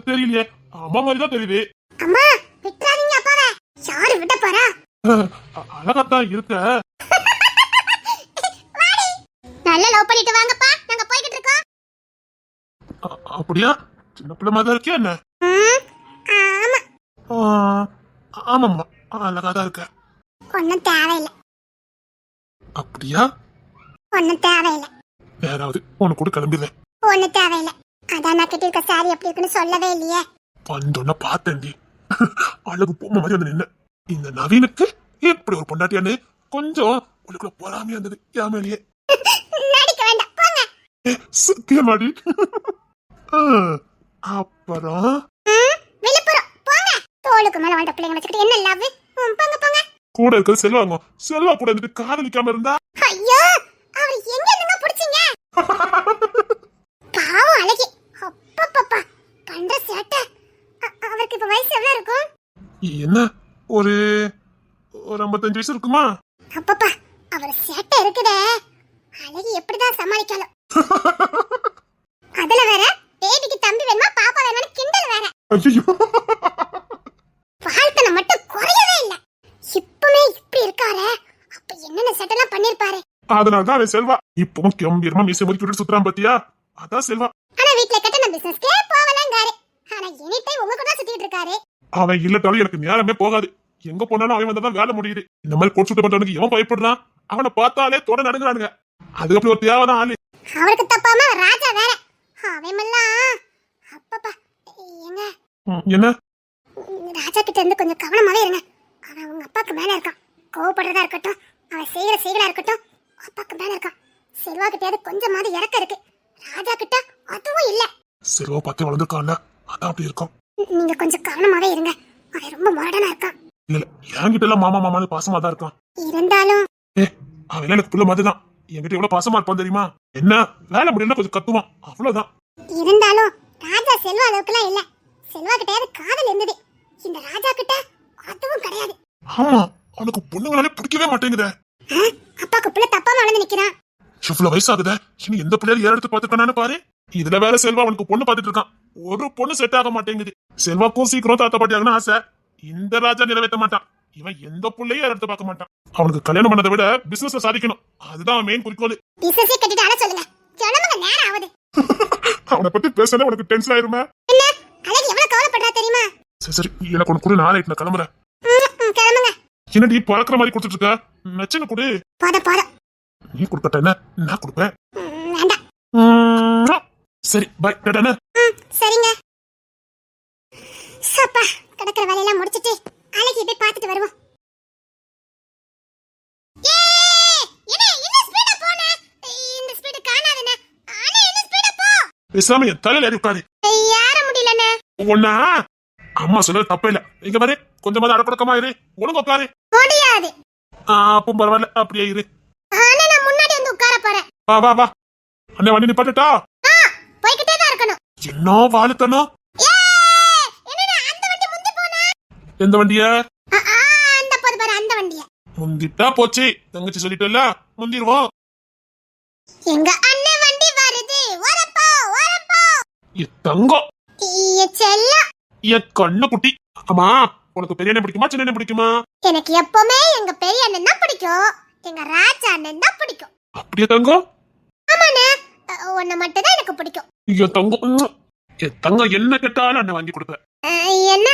தெரியலையே, அம்மா மாதிரி தான் தெரியுது. அம்மா விட்டுறாதீங்க அப்பாவை. யாரு விட போறா? அழகாத்தான் இருக்க. நல்ல லவ் பண்ணிட்டு வாங்கப்பா, நாங்க போய்கிட்டு இருக்கோம். அப்படியா? சின்ன பிள்ளை மாதிரி இருக்கியா என்ன? ஆமா. ஆமாம்மா, அழகாதான் இருக்க. ஒன்னும் தேவையில்லை. அப்படியா? ஒன்னும் தேவையில்லை. யாராவது உனக்கு கூட கிளம்பிடுறேன். ஒன்னும் தேவையில்லை. அதான் நான் கட்டியிருக்க சாரி எப்படி இருக்குன்னு சொல்லவே இல்லையே. வந்தோன்னா பார்த்தேன்டி, அழகு பொம்மை மாதிரி வந்து நின்ன. இந்த நவீனுக்கு எப்படி ஒரு பொண்டாட்டியான்னு கொஞ்சம் உனக்குள்ள பொறாமையா இருந்தது. யாமேலியே நடிக்க வேண்டாம், போங்க. சத்தியமாடி. அப்புறம் விழுப்புரம் போங்க. தோளுக்கு மேல வாழ்ந்த பிள்ளைங்களை வச்சுக்கிட்டு என்ன லவ்? போங்க போங்க. கூட இருக்கிறது செல்வாங்க. செல்வா கூட இருந்துட்டு காதலிக்காம இருந்தா? ஐயோ, அவர் எங்க இருந்துங்க புடிச்சீங்க? பாவம் அழகி. அப்பப்பப்பா, பண்ற சேட்டை. அவருக்கு இப்ப வயசு எவ்வளவு இருக்கும்? என்ன, ஒரு 55 வயசு இருக்குமா? அப்பப்பா, அவர் சேட்டை இருக்குதே, அழகி எப்படிதான் சமாளிக்காலும். அதுல வேற பேபிக்கு தம்பி வேணுமா பாப்பா வேணும்னு கிண்டல் வேற. ஐயோ, வாழ்த்தனை மட்டும் குறையவே இல்ல. இப்பவே இப்படி இருக்காரே, அப்ப என்னென்ன சேட்டெல்லாம் பண்ணிருப்பாரு. அதனாலதான் அவன் செல்வா இப்பவும் கம்பீரமா மீசை முறுக்கி விட்டு சுத்துறான் பாத்தியா? அதான் செல்வா. ஆனா வீட்ல கட்ட பிசினஸ்க்கே போகலங்காரு. ஆனா எனி டைம் உங்க கூட சுத்திட்டு இருக்காரு. அவன் இல்லட்டாலும் எனக்கு நேரமே போகாது. எங்க போனாலும் அவன் வந்தாதான் வேலை முடியுது. இந்த மாதிரி கோட் சுத்த பண்றவனுக்கு எவன் பயப்படுறான்? அவனை பார்த்தாலே தொட நடுங்கிறானுங்க. அதுக்கப்புறம் ஒரு தேவைதான் ஆளு. அவருக்கு தப்பாம ராஜா வேற. அவமெல்லாம் அப்பப்பா. ஏங்க, என்ன? ராஜா கிட்ட இருந்து கொஞ்சம் கவனமாவே இருங்க. அவன் உங்க அப்பாக்கு மேல இருக்கான். கோவப்படுறதா இருக்கட்டும், அவன் செய்யற செயலா இருக்கட்டும், அப்பாக்கு மேல இருக்கான். செல்வா கிட்ட கொஞ்சமாவது இறக்க இருக்கு. ராஜா கிட்ட அதுவும் இல்ல. செல்வா பார்த்து வளர்ந்துருக்கான்ல, அதான் அப்படி இருக்கும். நீங்க கொஞ்சம் கவனமாவே இருங்க. அவன் ரொம்ப மாடர்னா இருக்கான். இல்ல, என்கிட்ட எல்லாம் மாமா மாமான்னு பாசமா தான் இருக்கான். இருந்தாலும் அவன் எனக்கு புள்ள மாதிரிதான். என்கிட்ட எவ்வளவு பாசமா இருப்பான் தெரியுமா? என்ன வேலை முடியல கொஞ்சம் கத்துவான், அவ்வளவுதான். இருந்தாலும் ராஜா செல்வா அளவுக்குலாம் இல்ல. செல்வா கிட்ட காதல் இருந்தது. இந்த ராஜா கிட்ட அதுவும் கிடையாது. ஆமா, அவனுக்கு பொண்ணுங்களாலே பிடிக்கவே மாட்டேங்குதே. அப்பாக்கு புள்ள தப்பாம வளர்ந்து நிக்கிறான். இவ்வளவு வயசாகுத, இனி எந்த பிள்ளையாரு ஏற எடுத்து பாத்துக்கானு பாரு. இதுல வேற செல்வா அவனுக்கு பொண்ணு பாத்துட்டு இருக்கான். ஒரு பொண்ணு செட் ஆக மாட்டேங்குது. செல்வாக்கும் சீக்கிரம் தாத்தா பாட்டி ஆகணும் ஆசை. இந்த ராஜா நிறைவேற்ற மாட்டான். இவன் எந்த பிள்ளையும் ஏற எடுத்து பார்க்க மாட்டான். அவனுக்கு கல்யாணம் பண்ணதை விட பிசினஸ் சாதிக்கணும், அதுதான் மெயின் குறிக்கோள். பிசினஸ் கட்டிட்டு அட சொல்லுங்க, ஜனமங்க நேரம் ஆகுது. அவனை பத்தி பேசல உனக்கு டென்ஷன் ஆயிருமே. என்ன அழகு எவ்வளவு கவலைப்படுறா தெரியுமா? சரி, எனக்கு ஒன்னு கூட நாளைக்கு நான் கிளம்புறேன். கிளம்புங்க. என்னடி பறக்கிற மாதிரி கொடுத்துட்டு இருக்க? நச்சுன்னு கொடு. போத நீ கொடுக்கட்டேன்னு நான் கொடுப்பேன். வேண்டாம். சரி பை டாடாண்ணே. சரிங்க. சப்பா, கிடக்கிற வேலையெல்லாம் முடிச்சிட்டு அழகி போய் பார்த்துட்டு வருவோம். பேசாம என் தலையில ஏறி உட்காரு. யார முடியலண்ணே. ஒன்னா அம்மா சொன்னது தப்பே இல்ல. இங்க பாரு, கொஞ்சமாவது அடக்கடக்கமா இரு. ஒழுங்கு உட்காரு. முடியாது. அப்போ பரவாயில்ல, அப்படியே இரு. ஆனா நான் முன்னாடி வந்து உட்கார போறேன். வா வா வா. அண்ணே வண்டி நிப்பாட்டுட்டா? போய்கிட்டே தான் இருக்கணும். என்ன வாழுத்தனம். அந்த வண்டி முந்தி போனா. எந்த வண்டிய? அந்த போது பாரு, அந்த வண்டிய. முந்திட்டா போச்சு. தங்கச்சி சொல்லிட்டல, முந்திருவோம். எங்க அண்ணன் வண்டி வருது. வரப்போ வரப்போ. என் தங்கம், செல்லம், என் கண்ணு குட்டி. அம்மா, உனக்கு பெரிய அண்ணன் பிடிக்குமா சின்ன அண்ணன் பிடிக்குமா? எனக்கு எப்பவுமே எங்க பெரிய அண்ணன் தான் பிடிக்கும். எங்க ராஜா அண்ணன் தான் பிடிக்கும். அப்படியே தங்கம்? ஆமாண்ணே, உன்னை மட்டும் தான் எனக்கு பிடிக்கும். என் தங்கம், என் தங்கம் என்ன கேட்டாலும் அண்ணன் வாங்கி கொடுப்பேன். என்ன?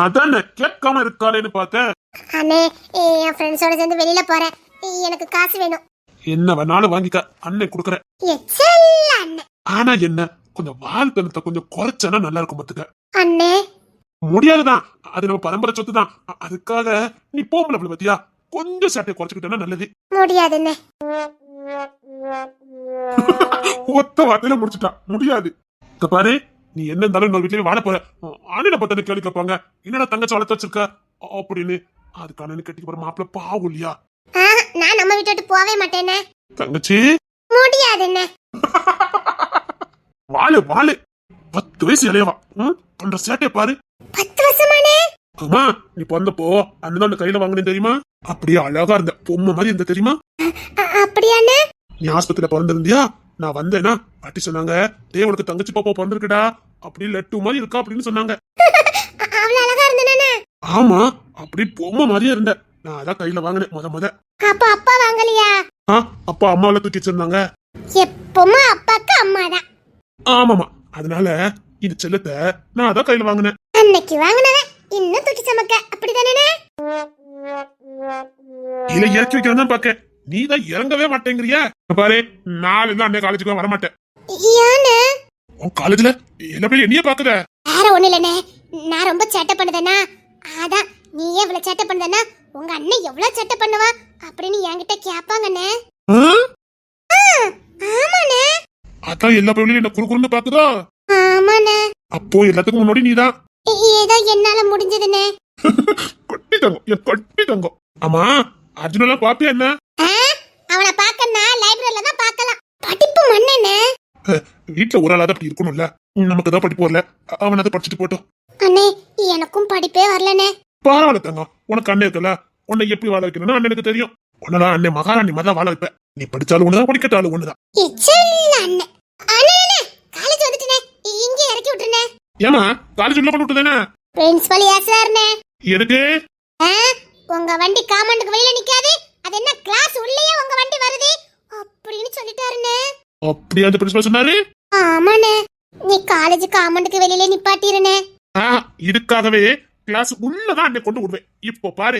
அதான் கேட்காம இருக்காளேன்னு பார்த்தேன். அண்ணே, என் ஃப்ரெண்ட்ஸோட சேர்ந்து வெளியில போறேன். எனக்கு காசு வேணும். என்ன வேணாலும் வாங்கிக்க, அண்ணன் கொடுக்கறேன். செல்ல அண்ணே. ஆனா என்ன, கொஞ்சம் வாழ்த்தனத்தை கொஞ்சம் குறைச்சனா நல்லா இருக்கும் பாத்துக்க. அண்ணே முடியாதுதான், அது நம்ம பரம்பரை சொத்து தான். அதுக்காக நீ போகல பத்தியா, கொஞ்சம் சட்டையை குறைச்சுக்கிட்டா நல்லது. முடியாதுண்ணே. ஒத்த வார்த்தையில முடிச்சுட்டா. முடியாது. இங்க பாரு, நீ என்ன இருந்தாலும் இன்னொரு வீட்லயே வாழ போற. அண்ணனை பத்தனை கேள்வி கேட்பாங்க, என்னடா தங்கச்சி வளர்த்து வச்சிருக்க அப்படின்னு. அதுக்கு அண்ணனு கட்டிக்க போற மாப்பிள்ள பாவம் இல்லையா? நான் நம்ம வீட்டு விட்டு போவே மாட்டேனே. தங்கச்சி முடியாதுண்ணே. வாழு வாழு. 10 வயசு இளையவா. பண்ற சேட்டையை பாரு. 10 வருஷமானே? ஆமா, நீ பிறந்தப்போ அண்ணன் கையில வாங்கினேன் தெரியுமா? அப்படியே அழகா இருந்த பொம்மை மாதிரி இருந்த தெரியுமா? அப்படியாண்ணே? நீ ஆஸ்பத்திரியில பிறந்திருந்தியா? நான் வந்தேனா பாட்டி சொன்னாங்க, டேய் உனக்கு தங்கச்சி பாப்பா பிறந்திருக்குடா, அப்படி லட்டு மாதிரி இருக்கா அப்படின்னு சொன்னாங்க. அவ்வளவு அழகா இருந்தேனே? ஆமா, அப்படி பொம்மை மாதிரியே இருந்த. நான் அதான் கையில வாங்கினேன் முத. அப்ப அப்பா வாங்கலையா? அப்பா அம்மாவில தூக்கி வச்சிருந்தாங்க. எப்பவுமே அப்பாக்கு அம்மாதான். ஆமாமா, அதனால இது செல்லத்தை நான் அதான் கையில வாங்கினேன். அன்னைக்கு வாங்கினவன் இன்னும் தூக்கி சமக்க, அப்படிதானே? இல்ல இறக்கி வைக்கிறதான் பாக்க, நீ தான் இறங்கவே மாட்டேங்கிறியா? பாரு, நாலு தான் அண்ணன் காலேஜுக்கு வர மாட்டேன். ஏன்னு? உன் காலேஜ்ல எல்லா பேரும் என்னைய பாக்குற? வேற ஒண்ணு இல்லனே, நான் ரொம்ப சேட்டை பண்ணுதேனா, அதான் நீ எவ்வளவு சேட்டை பண்ணுதேனா உங்க அண்ணன் எவ்வளவு சேட்டை பண்ணுவா அப்படின்னு என்கிட்ட கேப்பாங்கண்ணே. ஆமாண்ணே. அதான் எல்லா பேரும் என்ன குறுகுறுன்னு பாக்குதா? ஆமாண்ணே. அப்போ எல்லாத்துக்கும் முன்னாடி நீதான். ஏதோ என்னால முடிஞ்சதுண்ணே. கட்டி தங்கம், என் கட்டி தங்கம். ஆமா, அர்ஜுனெல்லாம் பாப்பியா என்ன? அவனை பாக்கன்னா லைப்ரரியில தான் பார்க்கலாம். படிப்பு மண்ணேண்ணே. வீட்டுல ஒரு ஆளாத அப்படி இருக்கணும்ல. நமக்கு தான் படிப்பு வரல, அவன் அதை படிச்சுட்டு போட்டோம். அண்ணே, எனக்கும் படிப்பே வரலனே. பரவாயில்ல தங்கம், உனக்கு அண்ணன் இருக்கல, உன்னை எப்படி வாழ வைக்கணும்னு அண்ணனுக்கு தெரியும். உன்னதான் அண்ணன் மகாராணி மாதிரி வாழ வைப்ப. நீ படிச்சாலும் ஒண்ணுதான், படிக்கட்டாலும் ஒண்ணுதான். காலேஜ் வந்துட்டேனே, இங்கே இறக்கி விட்டுறனே. ஏமா காலேஜ் உள்ள கொண்டு விட்டுதானே? பிரின்சிபல் ஏசுறாருனே. எதுக்கு? உங்க வண்டி காம்பவுண்டுக்கு வெளியில நிக்காது, அது என்ன கிளாஸ் உள்ளேயே உங்க வண்டி வருது அப்படின்னு சொல்லிட்டாருனே. அப்படியே அந்த பிரின்சிபல் சொன்னாரு? ஆமாண்ணே, நீ காலேஜ் காம்பவுண்டுக்கு வெளியில நிப்பாட்டிருனே. இதுக்காகவே கிளாஸ் உள்ளதான் அண்ணன் கொண்டு விடுவேன். இப்போ பாரு.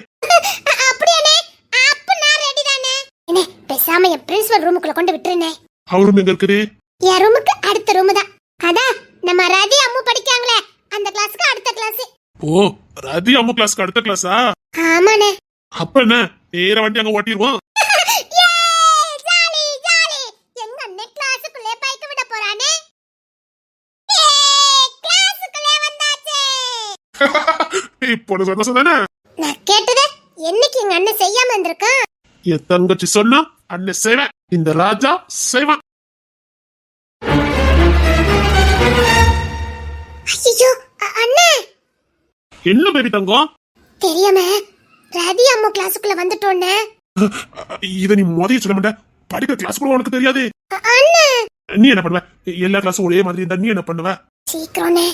அப்படியானே? அப்ப நான் ரெடி தானே. என்ன பேசாம என் பிரின்சிபல் ரூமுக்குள்ள கொண்டு விட்டுறனே. அவர் ரூம் எங்க இருக்குது? என் ரூமுக்கு அடுத்த ரூம் தான். அதான் நம்ம ரதி அம்மு படிக்காங்களே, அந்த கிளாஸ்க்கு அடுத்த கிளாஸ். ஓ, ரதி அம்மு கிளாஸ்க்கு அடுத்த கிளாஸா? ஆமாண்ணே. அப்ப என்ன, நேர வண்டி அங்க ஓட்டிடுவோம். இப்போ சந்தோஷம் தானே? நான் கேட்டது என்னைக்கு எங்க அண்ணன் செய்யாம இருந்திருக்கான். என் தங்கச்சி சொன்னா அண்ணன் செய்வேன், இந்த ராஜா செய்வான். ஐயோ அண்ணே. என்ன பேபி தங்கம்? தெரியாம ரதி அம்மா கிளாஸுக்குள்ள வந்துட்டோன்னே. இத நீ முதல்ல சொல்ல மாட்டே. படிக்கிற கிளாஸ் கூட உனக்கு தெரியாது. அண்ணே, நீ என்ன பண்ணுவ? எல்லா கிளாஸும் ஒரே மாதிரி இருந்தா நீ என்ன பண்ணுவ? சீக்கிரம்னே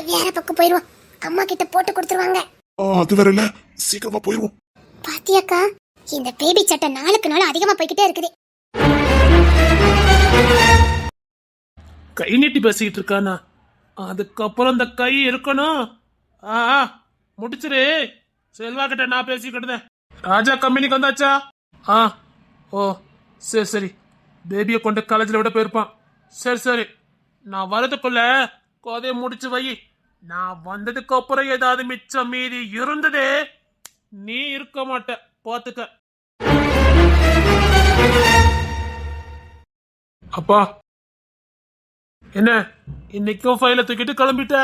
வேற பக்கம் போயிருவோம், அம்மா கிட்ட போட்டு கொடுத்துருவாங்க. அது வேற இல்ல, சீக்கிரமா போயிருவோம். பாத்தியாக்கா, இந்த பேபி சட்டை நாளுக்கு நாள் அதிகமா போய்கிட்டே இருக்குது. கை நீட்டி பேசிக்கிட்டு இருக்கானா? அதுக்கப்புறம் இந்த கை இருக்கணும். முடிச்சிரு. செல்வா கிட்ட நான் பேசிக்கிட்டேன். ராஜா கம்பெனிக்கு வந்தாச்சா? ஓ சரி சரி, பேபியை கொண்டு காலேஜில் விட போயிருப்பான். சரி சரி, நான் வரதுக்குள்ள கோதையை முடிச்சு வை. நான் வந்ததுக்கு அப்புறம் ஏதாவது மிச்சம் மீதி இருந்ததே நீ இருக்க மாட்ட, பாத்துக்க. அப்பா என்ன இன்னைக்கும் ஃபைல தூக்கிட்டு கிளம்பிட்ட?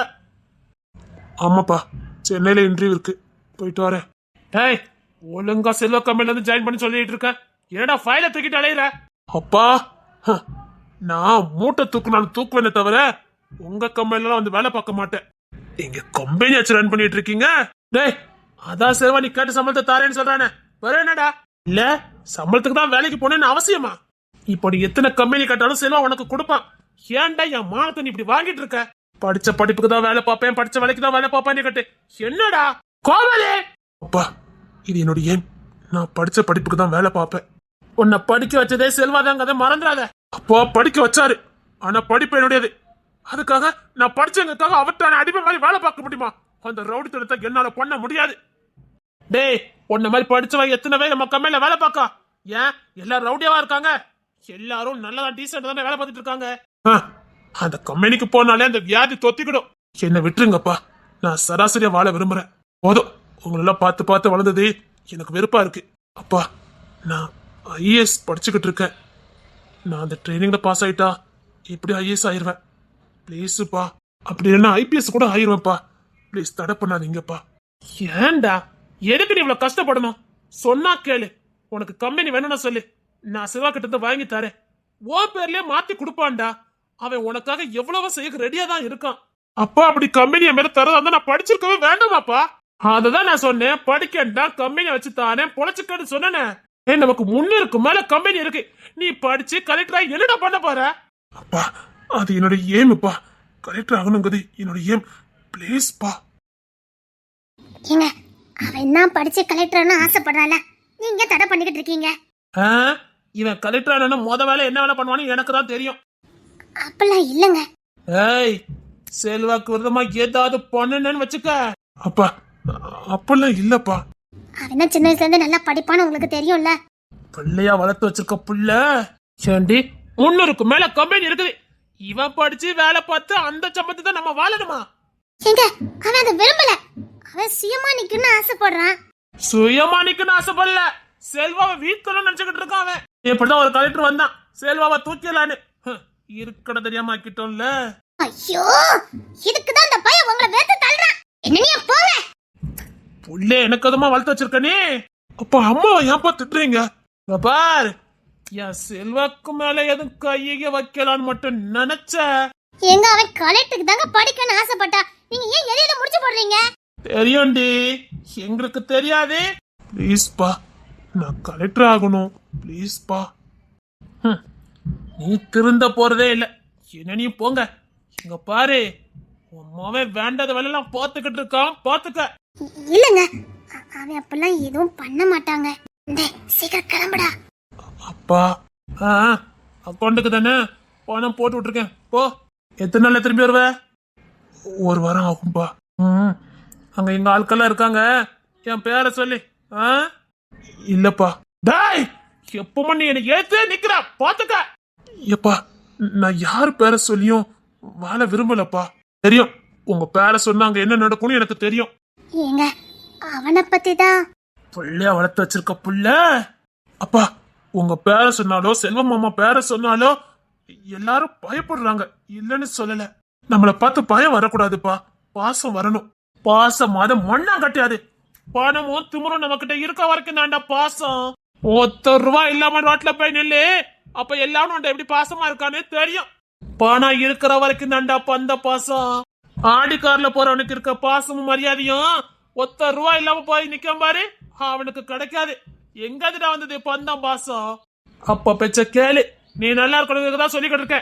ஆமாப்பா, சென்னையில இன்டர்வியூ இருக்கு, போயிட்டு வரேன். டேய், ஒழுங்கா செல்வ கம்பெனில இருந்து ஜாயின் பண்ணி சொல்லிட்டு இருக்க, என்னடா ஃபைல தூக்கிட்டு அலையிற? அப்பா, நான் மூட்டை தூக்குனாலும் தூக்குவேனே தவிர உங்க கம்பெனில வந்து வேலை பார்க்க மாட்டேன். இங்க கம்பெனி வச்சு ரன் பண்ணிட்டு இருக்கீங்க. டேய், அதான் செல்வா நீ கேட்ட சம்பளத்தை தாரேன்னு சொல்றானே, வேற என்னடா? இல்ல சம்பளத்துக்கு தான் வேலைக்கு போனேன்னு அவசியமா? இப்போ நீ எத்தனை கம்பெனி கட்டாலும் செல்வா உனக்கு கொடுப்பான். ஏன்டா என் மானத்தை நீ இப்படி வாங்கிட்டு இருக்க? படிச்ச படிப்புக்கு தான் வேலை பார்ப்பேன், படிச்ச வேலைக்கு தான் வேலை பார்ப்பேன் கட்டு. என்னடா கோவலே? அப்பா, இது என்னோட ஏம். நான் படிச்ச படிப்புக்கு தான் வேலை பார்ப்பேன். உன்னை படிக்க வச்சதே செல்வாதாங்க, அதை மறந்துடாத. அப்போ படிக்க வச்சாரு, ஆனா படிப்பு என்னுடையது. அதுக்காக நான் படிச்சவங்களுக்காக அவர்கிட்ட அடிமை மாதிரி வேலை பார்க்க முடியுமா? அந்த ரவுடி தனத்தை என்னால பண்ண முடியாது. டேய், உன்ன மாதிரி படிச்சவன் எத்தனை பேர் நம்ம கம்பெனில வேலை பார்க்கா? ஏன் எல்லாரும் ரவுடியாவா இருக்காங்க? எல்லாரும் நல்லதா டீசென்ட் தானே வேலை பார்த்துட்டு இருக்காங்க. அந்த கம்பெனிக்கு போனாலே அந்த வியாதி தொத்திக்கிடும். என்ன விட்டுருங்கப்பா, நான் சராசரியா வாழ விரும்புறேன். போதும், உங்களெல்லாம் பார்த்து பார்த்து வளர்ந்தது எனக்கு வெறுப்பா இருக்கு. அப்பா, நான் ஐஏஎஸ் படிச்சுக்கிட்டு இருக்கேன். நான் அந்த ட்ரைனிங்ல பாஸ் ஆயிட்டா இப்படி ஐஏஎஸ் ஆயிருவேன். ப்ளீஸுப்பா, அப்படி இல்லைன்னா ஐபிஎஸ் கூட ஆயிருவேன்ப்பா. ப்ளீஸ் தடை பண்ணாதீங்கப்பா. ஏன்டா எதுக்கு நீ இவ்வளவு கஷ்டப்படணும்? சொன்னா கேளு. உனக்கு கம்பெனி வேணும்னா சொல்லு, நான் சிவா கிட்ட வாங்கி தரேன். ஓ பேர்லயே மாத்தி கொடுப்பான்டா. அவன் உனக்காக எவ்வளவு செய்ய ரெடியா தான் இருக்கான். அப்பா, அப்படி கம்பெனியை மேல தரதா நான் படிச்சிருக்கவே வேண்டாமாப்பா? அததான் நான் சொன்னேன், படிக்கண்டா கம்பெனி வச்சு தானே பொழைச்சுக்கன்னு சொன்னேன். நமக்கு முன்னிருக்கு மேல கம்பெனி இருக்கு. நீ படிச்சு கலெக்டரா என்னடா பண்ண போற? அப்பா, அது என்னோட ஏம்ப்பா. கலெக்டர் ஆகணுங்கிறது என்னோட ஏம். ப்ளீஸ்ப்பா. ஏங்க, அவன் என்ன படிச்சு கலெக்டர்னு ஆசைப்படுறால, நீங்க தடை பண்ணிக்கிட்டு இருக்கீங்க. இவன் கலெக்டர் ஆனா மொத வேலை என்ன வேலை பண்ணுவான்னு எனக்கு தான் தெரியும். அப்பெல்லாம் இல்லங்க. ஏய், செல்வாக்கு விரதமா ஏதாவது பண்ணணும்னு வச்சுக்க. அப்பா, அப்பெல்லாம் இல்லப்பா. அவன் சின்ன வயசுல இருந்து நல்லா படிப்பான்னு உங்களுக்கு தெரியும்ல. பிள்ளையா வளர்த்து வச்சிருக்க புள்ள சேண்டி 300க்கு மேல கம்பெனி இருக்குது. இவன் படிச்சு வேலை பார்த்து அந்த சம்பளத்தை தான் நம்ம வாழணுமா? ஏங்க, அவன் அதை விரும்பல. அவன் சுயமா நிக்கணும்னு ஆசைப்படுறான். சுயமா நிக்கணும்னு ஆசைப்படல, செல்வாவை வீட்கணும்னு நினைச்சுக்கிட்டு இருக்கான் அவன். இப்படிதான் ஒரு கலெக்டர் வந்தான், செல்வாவை தூக்கலான்னு. இருக்கட தெரியாம ஆக்கிட்டோம்ல. ஐயோ, இதுக்குதான் இந்த பையன் உங்களை வேர்த்து தள்ளுறான். என்னனியா போங்க. புள்ள எனக்கு அதுமா வளர்த்து வச்சிருக்கனே. அப்பா, அம்மாவை ஏன்பா திட்டுறீங்க? பார், என் செல்வாக்கு மேல எதுவும் கைய வைக்கலான்னு மட்டும் நினைச்ச. எங்க அவன் கலெக்டருக்கு தாங்க படிக்கணும்னு ஆசைப்பட்டா, நீங்க ஏன் எதையில முடிச்சு போடுறீங்க? தெரியும்டி, எங்களுக்கு தெரியாது. ப்ளீஸ்பா, நான் கலெக்டர் ஆகணும். ப்ளீஸ்பா. நீ திருந்த போறதே இல்ல. என்ன நீ போங்க. இங்க பாரு, உன் மவன் வேண்டாத வேலையெல்லாம் பார்த்துக்கிட்டு இருக்கான், பார்த்துக்க. இல்லங்க, அவன் அப்பெல்லாம் எதுவும் பண்ண மாட்டாங்க. சீக்கிரம் கிளம்புடா. அப்பா, அக்கௌண்ட்டுக்கு தானே பணம் போட்டு விட்டுருக்கேன், போ. எத்தனை நாள்ல திரும்பி வருவ? 1 வாரம் ஆகும்பா. அங்க எங்க ஆட்கள்லாம் இருக்காங்க, என் பேரை சொல்லி. இல்லப்பா. டாய், எப்பமா நீ எனக்கு ஏத்தே நிக்கிற, பாத்துக்க. எப்பா, நான் யாரு பேரை சொல்லியும் வாழ விரும்பலப்பா. தெரியும், உங்க பேரை சொன்னா அங்க என்ன நடக்கும்னு எனக்கு தெரியும். ஏங்க, அவனை பத்தி தான். புள்ளையா வளர்த்து வச்சிருக்க புள்ள. அப்பா, உங்க பேரை சொன்னாலோ செல்வம் மாமா பேரை சொன்னாலோ எல்லாரும் பயப்படுறாங்க, இல்லன்னு சொல்லல. நம்மள பார்த்து பயம் வரக்கூடாதுப்பா, பாசம் வரணும். பாசம் அது மண்ணா கட்டியாது. பணமும் திமுறும் நம்ம கிட்ட இருக்க வரைக்கும் தாண்டா பாசம். 1 ரூபாய் இல்லாம ரோட்ல போய் நில்லு, அப்ப எல்லாரும் எப்படி பாசமா இருக்கான்னு தெரியும். பணம் இருக்கிற வரைக்கும் தாண்டா அந்த பாசம். ஆடி கார்ல போறவனுக்கு இருக்க பாசமும் மரியாதையும் 1 ரூபாய் இல்லாம போய் நிக்க பாரு, அவனுக்கு கிடைக்காது. எங்கதுடா வந்தது பந்தம் பாசம்? அப்ப பெச்ச கேளு, நீ நல்லா இருக்கணும் சொல்லிக்கிட்டு இருக்க.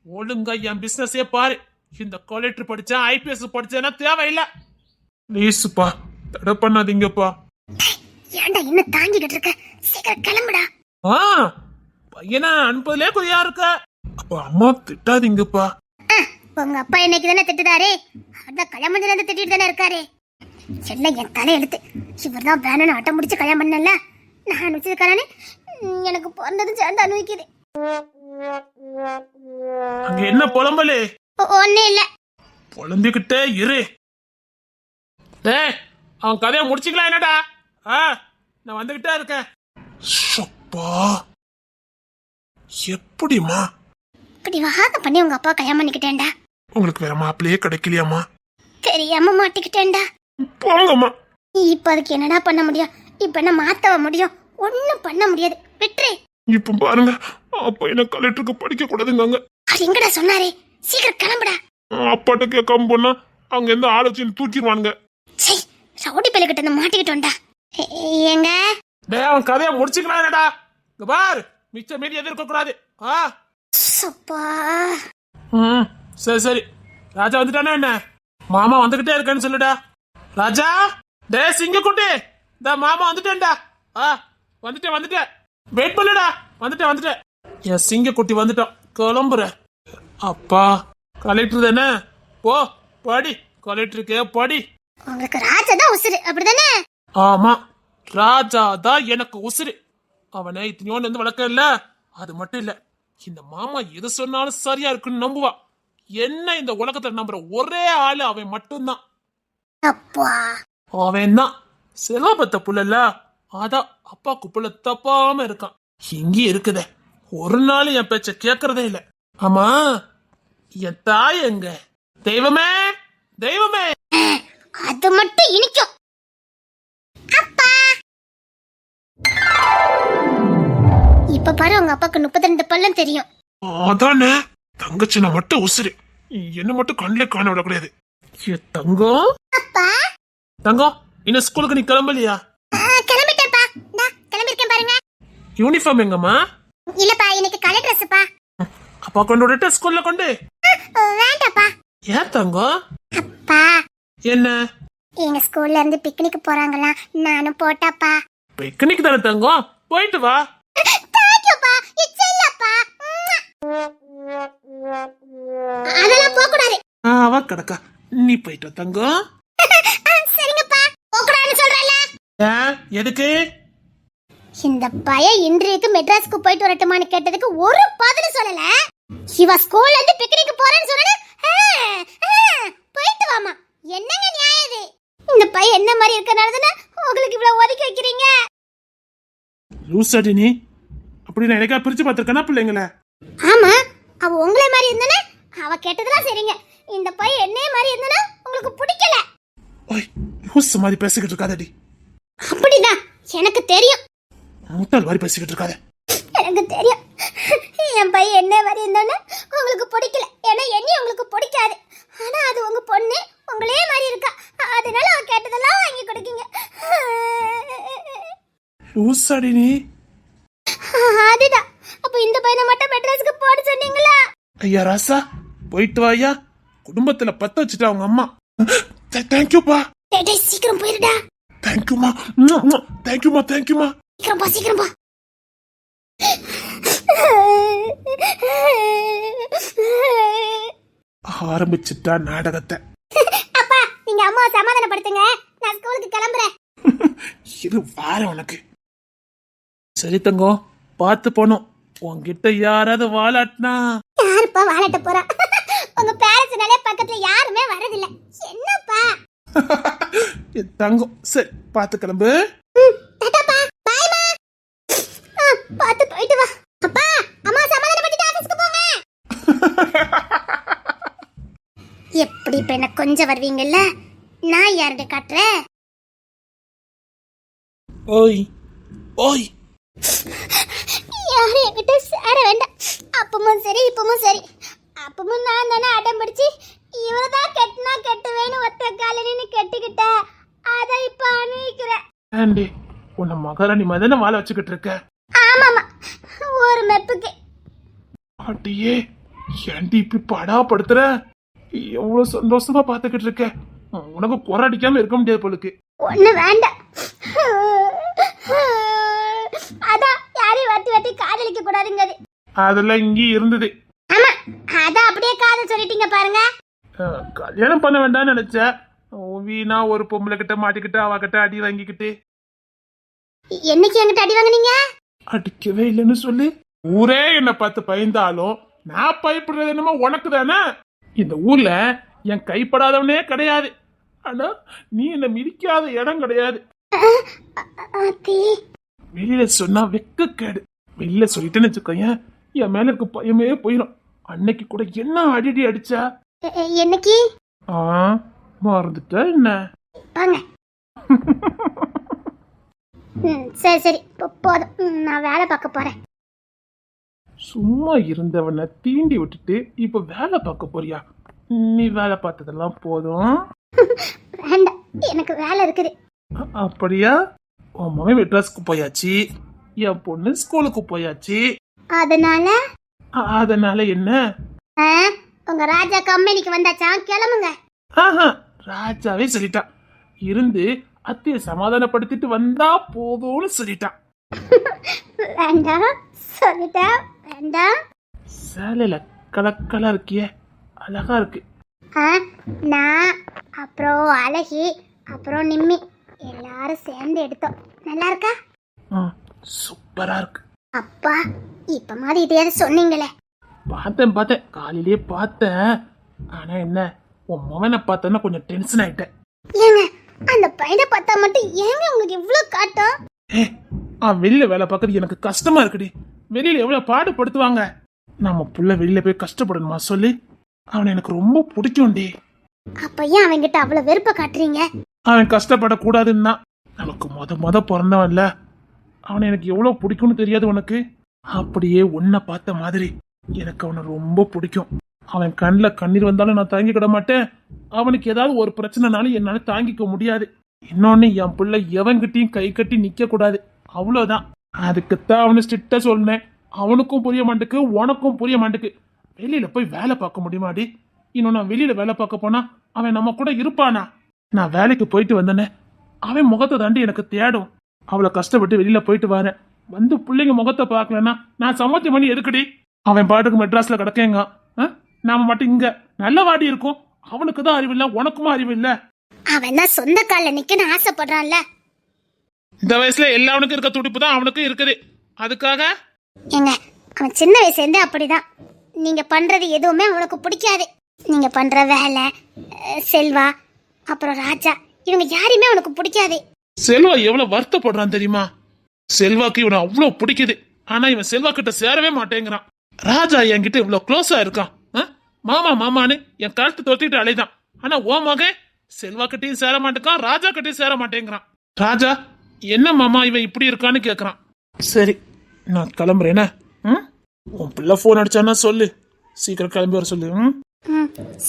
ஒழுங்கா என் பிசினஸே பாரு. இந்த கலெக்டர் படிச்சேன், ஐபிஎஸ் படிச்சேன்னா தேவையில்லை. ப்ளீஸ்ப்பா, தடை பண்ணாதீங்கப்பா. ஏன்டா என்ன தாங்கிக்கிட்டு இருக்க? சீக்கிரம் கிளம்புடா. பையனா அனுப்பதுலே குறியா இருக்க. அப்ப அம்மா திட்டாதீங்கப்பா. உங்க அப்பா இன்னைக்கு தானே திட்டுதாரு, அதான் கல்யாணத்துல இருந்து திட்டிட்டு தானே இருக்காரு. எல்லாம் என் தலை எழுத்து. இவர் தான் வேணும்னு அட்டம் முடிச்சு கல்யாணம் பண்ணல, நான் அனுப்பிச்சிருக்கானு எனக்கு பிறந்தது சேர்ந்து அனுபவிக்குது. அங்க என்ன புலம்பலே? ஒண்ணு இல்ல. புலம்பிக்கிட்டே இரு. டேய், அவன் கதையை முடிச்சுக்கலாம் என்னடா? நான் வந்துகிட்டே இருக்கேன். ஷப்பா, எப்படிமா இப்படி வாக பண்ணி உங்க அப்பா கல்யாணம் பண்ணிக்கிட்டேன்டா. உங்களுக்கு வேற மாப்பிள்ளையே கிடைக்கலையாமா? தெரியாம மாட்டிக்கிட்டேன்டா. போங்கம்மா. இப்ப அதுக்கு என்னடா பண்ண முடியும்? இப்ப என்ன மாத்தவ முடியும்? ஒண்ணும் பண்ண முடியாது. விட்டுரு. இப்ப பாருங்க, அப்ப என்ன கலெக்டருக்கு படிக்க கூடாதுங்க. அது எங்கடா சொன்னாரே? சீக்கிரம் கிளம்புடா. அப்பாட்ட கேட்காம போனா அங்க எந்த ஆலோசனை தூக்கிடுவானுங்க. சரி, ரவுடி பையில கிட்ட மாட்டிக்கிட்டோம்டா. ஏங்க டேய், அவன் கதையை முடிச்சுக்கலாம் என்னடா? இங்க பாரு, மிச்ச மீறி எதிர்க்க கூடாது. சப்பா. சரி சரி, ராஜா வந்துட்டானே என்ன? மாமா வந்துகிட்டே இருக்கேன்னு சொல்லுடா. ராஜா, டே சிங்கக்குட்டி, இந்த மாமா வந்துட்டேன்டா. வந்துட்டேன். வெயிட் பண்ணுடா. வந்துட்டேன். என் சிங்கக்குட்டி வந்துட்டான். கிளம்புற. அப்பா, கலெக்டர் தானே? படி, கலெக்டருக்கே படி. உங்களுக்கு ராஜா தான் உசுரு, அப்படிதானே? ஆமா, ராஜா தான் எனக்கு உசுரு. அவனை இத்தனையோன்னு வந்து வளர்க்க இல்ல. அது மட்டும் இல்ல, இந்த மாமா எது சொன்னாலும் சரியா இருக்குன்னு நம்புவா. என்ன இந்த உலகத்துல நம்புற ஒரே ஆளு அவன் மட்டும்தான். அப்பா, அவன் தான் செலபத்த புள்ளல. அதான் அப்பாக்கு புள்ள தப்பாம இருக்கான். இங்கே இருக்குதே, ஒரு நாள் என் பேச்ச கேக்குறதே இல்ல. ஆமா, என் தாய் எங்க? தெய்வமே, அது மட்டும் இனிக்கும். அப்பா, இப்ப பாரு, உங்க அப்பாக்கு 32 பல்லும் தெரியும். அதானே, தங்கச்சின மட்டும் உசுரு, என்ன மட்டும் கண்ணிலே காண விடக்கூடாது. தங்கம், அப்பா, தங்கம், இன்னும் ஸ்கூலுக்கு நீ கிளம்பலையா? கிளம்பிட்டேன்ப்பா. கிளம்பிருக்கேன் பாருங்க. யூனிஃபார்ம் எங்கம்மா? இல்லப்பா, இன்னைக்கு கலர் ட்ரெஸ்ப்பா. அப்பா கொண்டு விட்டு ஸ்கூல்ல கொண்டு. வேண்டாப்பா. ஏன் தங்கம்? அப்பா, என்ன எங்க ஸ்கூல்ல இருந்து பிக்னிக் போறாங்களா, நானும் போட்டாப்பா. பிக்னிக் தானே தங்கம், போயிட்டு வா. தேங்க்யூப்பா, இச்சல்லப்பா. அதெல்லாம் போக கூடாது. அவ கடக்கா, நீ போயிட்டு வா தங்கம். சரிங்கப்பா, போக கூடாதுன்னு சொல்றல. எதுக்கு? இந்த பையன் இன்றைக்கு மெட்ராஸ்க்கு போயிட்டு வரட்டுமான்னு கேட்டதுக்கு ஒரு பதில் சொல்லல. இவ ஸ்கூல்ல இருந்து பிக்னிக் போறேன்னு சொன்னே. போயிட்டு வாமா. என்னங்க நியாயம் இது? இந்த பையன் என்ன மாதிரி இருக்கனாலதானே உங்களுக்கு இவ்வளவு ஒதுக்கி வைக்கிறீங்க? லூசாடி நீ. அப்படி நான் எனக்கா பிரிச்சு பார்த்திருக்கேனா பிள்ளைங்கள? ஆமா, அவ உங்களே மாதிரி இருந்தானே. அவ கேட்டதெல்லாம் சரிங்க. இந்த பையன் என்னைய மாதிரி இருந்தானே உங்களுக்கு பிடிக்கல. ஓய், லூசு மாதிரி பேசிக்கிட்டு இருக்காதடி. அப்படிதான், எனக்கு தெரியும். முட்டாள் மாதிரி பேசிக்கிட்டு இருக்காத. எனக்கு தெரியும். என் பையன் என்ன மாதிரி இருந்தானே உங்களுக்கு பிடிக்கல. ஏன்னா என்னையும் உங்களுக்கு பிடிக்காது. ஆனா அது உங்க பொண்ணு, உங்களே மாதிரி இருக்கா. அதனால அவ கேட்டதெல்லாம் வாங்கி கொடுக்கீங்க. லூசாடி நீ. அதுதான். அப்ப இந்த பையனை மட்டும் மெட்ராஸ்க்கு போட சொன்னீங்களா? ஐயா ராசா, போயிட்டு வாயா. குடும்பத்துல பத்த வச்சுட்டா அவங்க அம்மா. தேங்க்யூப்பா. டேய், சீக்கிரம் போயிருடா. தேங்க்யூமா. தேங்க்யூமா. சீக்கிரம் போ. ஆரம்பிச்சுட்டா நாடகத்தை. அப்பா, நீங்க அம்மாவை சமாதானப்படுத்துங்க. நான் ஸ்கூலுக்கு கிளம்புறேன். இது வார உனக்கு. சரி தங்கம், பார்த்து போனோம். உன்கிட்ட யாராவது வாலாட்டினா? யாருப்பா வாலாட்ட போறா? உங்க பேரண்ட்ஸ்னாலே பக்கத்துல யாருமே வரதில்ல. என்னப்பா? தங்கம், சரி பார்த்து கிளம்பு. டாடாப்பா, பைமா. பார்த்து போயிட்டு வா. அப்பா, அம்மா சமாதானப்படுத்திட்டு ஆபீஸ்க்கு போங்க. எப்படி இப்ப என்ன கொஞ்சம் வருவீங்கல்ல? நான் யார்கிட்ட காட்டுறேன்? ஓய் யாரும் என்கிட்ட சேர வேண்டாம். அப்பமும் சரி, இப்பமும் சரி. அப்பமும் நான் தானே அடம் பிடிச்சி இவரதான் கெட்டினா கெட்டுவேன்னு ஒத்த காலின்னு கெட்டுக்கிட்டேன். அதை இப்ப அனுபவிக்கிறேன். ஆண்டி, உன்னை மகாராணி மதன வாழ வச்சுக்கிட்டு இருக்க. ஆமாமா, ஒரு மெப்புக்கு. அட்டியே, ஏண்டி இப்படி படா படுத்துற? எவ்வளவு சந்தோஷமா பாத்துக்கிட்டு இருக்க. உனக்கு குறடிக்காம இருக்க முடியாது போலுக்கு. ஒண்ணு வேண்டாம். அதான் யாரையும் வத்தி காதலிக்க கூடாதுங்க. அதெல்லாம் இங்கே இருந்தது. ஆமா, அதான் அப்படியே காதல் சொல்லிட்டீங்க பாருங்க. கல்யாணம் பண்ண வேண்டாம்னு நினைச்ச. வீணா ஒரு பொம்பளை கிட்ட மாட்டிக்கிட்டு அவகிட்ட அடி வாங்கிக்கிட்டு. என்னைக்கு என்கிட்ட அடி வாங்குனீங்க? அடிக்கவே இல்லைன்னு சொல்லி ஊரே என்னை பார்த்து பயந்தாலும் நான் பயப்படுறது என்னமோ உனக்கு தானே. இந்த ஊர்ல என் கைப்படாதவனே கிடையாது. ஆனா நீ என்ன மிதிக்காத இடம் கிடையாது. ஆத்தி வெளியில சொன்னா வெக்கக்கேடு. வெளியில சொல்லிட்டேன்னு வச்சுக்கோயேன், என் மேல இருக்க பயமே போயிடும். அன்னைக்கு கூட என்ன அடிடி அடிச்சா? என்னைக்கு ஆ மறந்துட்ட என்ன? வாங்க. சரி சரி போதும். நான் வேலை பார்க்க போறேன். சும்மா இருந்தவனை தீண்டி விட்டுட்டு இப்ப வேலை பார்க்க போறியா? நீ வேலை பார்த்ததெல்லாம் போதும். வேண்டாம், எனக்கு வேலை இருக்குது. அப்படியா? உன் மகன் மெட்ராஸ்க்கு போயாச்சு, என் பொண்ணு ஸ்கூலுக்கு போயாச்சு. அதனால அதனால என்ன? ஆ, உங்க ராஜா கம்பெனிக்கு வந்தாச்சா? கிளம்புங்க. ஆஹா, ராஜாவே சொல்லிட்டான். இருந்து அத்தைய சமாதானப்படுத்திட்டு வந்தா போதும்னு சொல்லிட்டான். வேண்டாம் சொல்லிட்டேன். வேண்டாம். சேலையில கலக்கலா இருக்கியே, அழகா இருக்கு. ஆ, நான் அப்புறம் அழகி அப்புறம் நிம்மி எல்லாரும் சேர்ந்து எடுத்தோம். நல்லா இருக்கா? சூப்பரா இருக்கு. அப்பா இப்ப மாதிரி இதையாவது சொன்னீங்களே. பார்த்தேன் காலையிலேயே பார்த்தேன். ஆனா என்ன, உன் மகனை பார்த்தேன்னா கொஞ்சம் டென்ஷன் ஆயிட்டேன். ஏங்க அந்த பையனை பார்த்தா மட்டும் ஏங்க உங்களுக்கு இவ்வளவு காட்டும்? வெளியில வேலை பார்க்கறது எனக்கு கஷ்டமா இருக்குடி. வெளியில எவ்வளவு பாடுபடுத்துவாங்க. நம்ம புள்ள வெளியில போய் கஷ்டப்படணுமா சொல்லி? அவனை எனக்கு ரொம்ப பிடிக்கும்டி. அப்ப ஏன் அவன்கிட்ட அவ்வளவு வெறுப்ப காட்டுறீங்க? அவன் கஷ்டப்படக்கூடாதுன்னா நமக்கு முத பிறந்தவன்ல. அவனை எனக்கு எவ்வளவு பிடிக்கும்னு தெரியாது உனக்கு? அப்படியே உன்னை பார்த்த மாதிரி எனக்கு அவனை ரொம்ப பிடிக்கும். அவன் கண்ணில் கண்ணீர் வந்தாலும் நான் தாங்கிக்கிட மாட்டேன். அவனுக்கு ஏதாவது ஒரு பிரச்சனைனாலும் என்னால தாங்கிக்க முடியாது. இன்னொன்னு, என் பிள்ளை எவன்கிட்டயும் கை கட்டி நிக்க கூடாது, அவ்வளவுதான். அதுக்குத்தான் அவனை ஸ்ட்ரிக்டா சொன்னேன். அவனுக்கும் புரிய மாட்டுக்கு, உனக்கும் புரிய மாட்டுக்கு. வெளியில போய் வேலை பார்க்க முடியுமாடி? இன்னும் நான் வெளியில வேலை பார்க்க போனா அவன் நம்ம கூட இருப்பானா? நான் வேலைக்கு போயிட்டு வந்தேனே, அவன் முகத்தை தாண்டி எனக்கு தேடும். அவளை கஷ்டப்பட்டு வெளியில போயிட்டு வரேன், வந்து பிள்ளைங்க முகத்தை பார்க்கலன்னா நான் சமாத்தி பண்ணி எதுக்குடி? அவன் பாட்டுக்கு மெட்ராஸ்ல கிடக்கேங்க, நாம மட்டும் இங்க நல்ல வாடி இருக்கும். அவனுக்கு தான் அறிவு இல்ல, உனக்குமா அறிவு இல்ல? அவன் தான் சொந்த கால நிக்கன்னு ஆசைப்படுறான்ல. இந்த வயசுல எல்லாவனுக்கும் இருக்க துடிப்பு தான் அவனுக்கும் இருக்குது. அதுக்காக ஏங்க அவன் சின்ன வயசுல இருந்தே அப்படிதான். நீங்க பண்றது எதுவுமே அவனுக்கு பிடிக்காது. நீங்க பண்ற வேலை, செல்வா அப்புறம் ராஜா, இவங்க யாரையுமே அவனுக்கு பிடிக்காது. செல்வா எவ்வளவு வருத்தப்படுறான் தெரியுமா? செல்வாக்கு இவனை அவ்வளவு பிடிக்குது. ஆனா இவன் செல்வா கிட்ட சேரவே மாட்டேங்கிறான். ராஜா என்கிட்ட இவ்வளவு க்ளோஸா இருக்கான். மாமா மாமான்னு என் கழுத்து தொத்திட்டு அலைதான். ஆனா ஓ மகன் செல்வா கிட்டையும் சேர மாட்டேங்கான், ராஜா கிட்டையும் சேர மாட்டேங்கிறான். ராஜா என்ன மாமா இவன் இப்படி இருக்கான்னு கேக்குறான். சரி நான் கிளம்புறேனே. உன் பிள்ளை போன் அடிச்சானா சொல்லு, சீக்கிரம் கிளம்பி வர சொல்லு.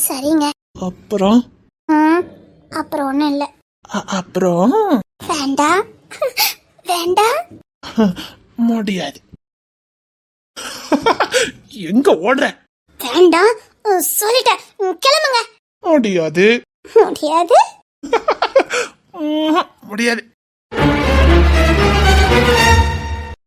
சரிங்க. அப்புறம் அப்புறம் ஒண்ணும் இல்ல. அப்புறம் வேண்டாம் வேண்டாம் முடியாது. எங்க ஓடுற? வேண்டாம் சொல்லிட்டேன், கிளம்புங்க. முடியாது முடியாது முடியாது.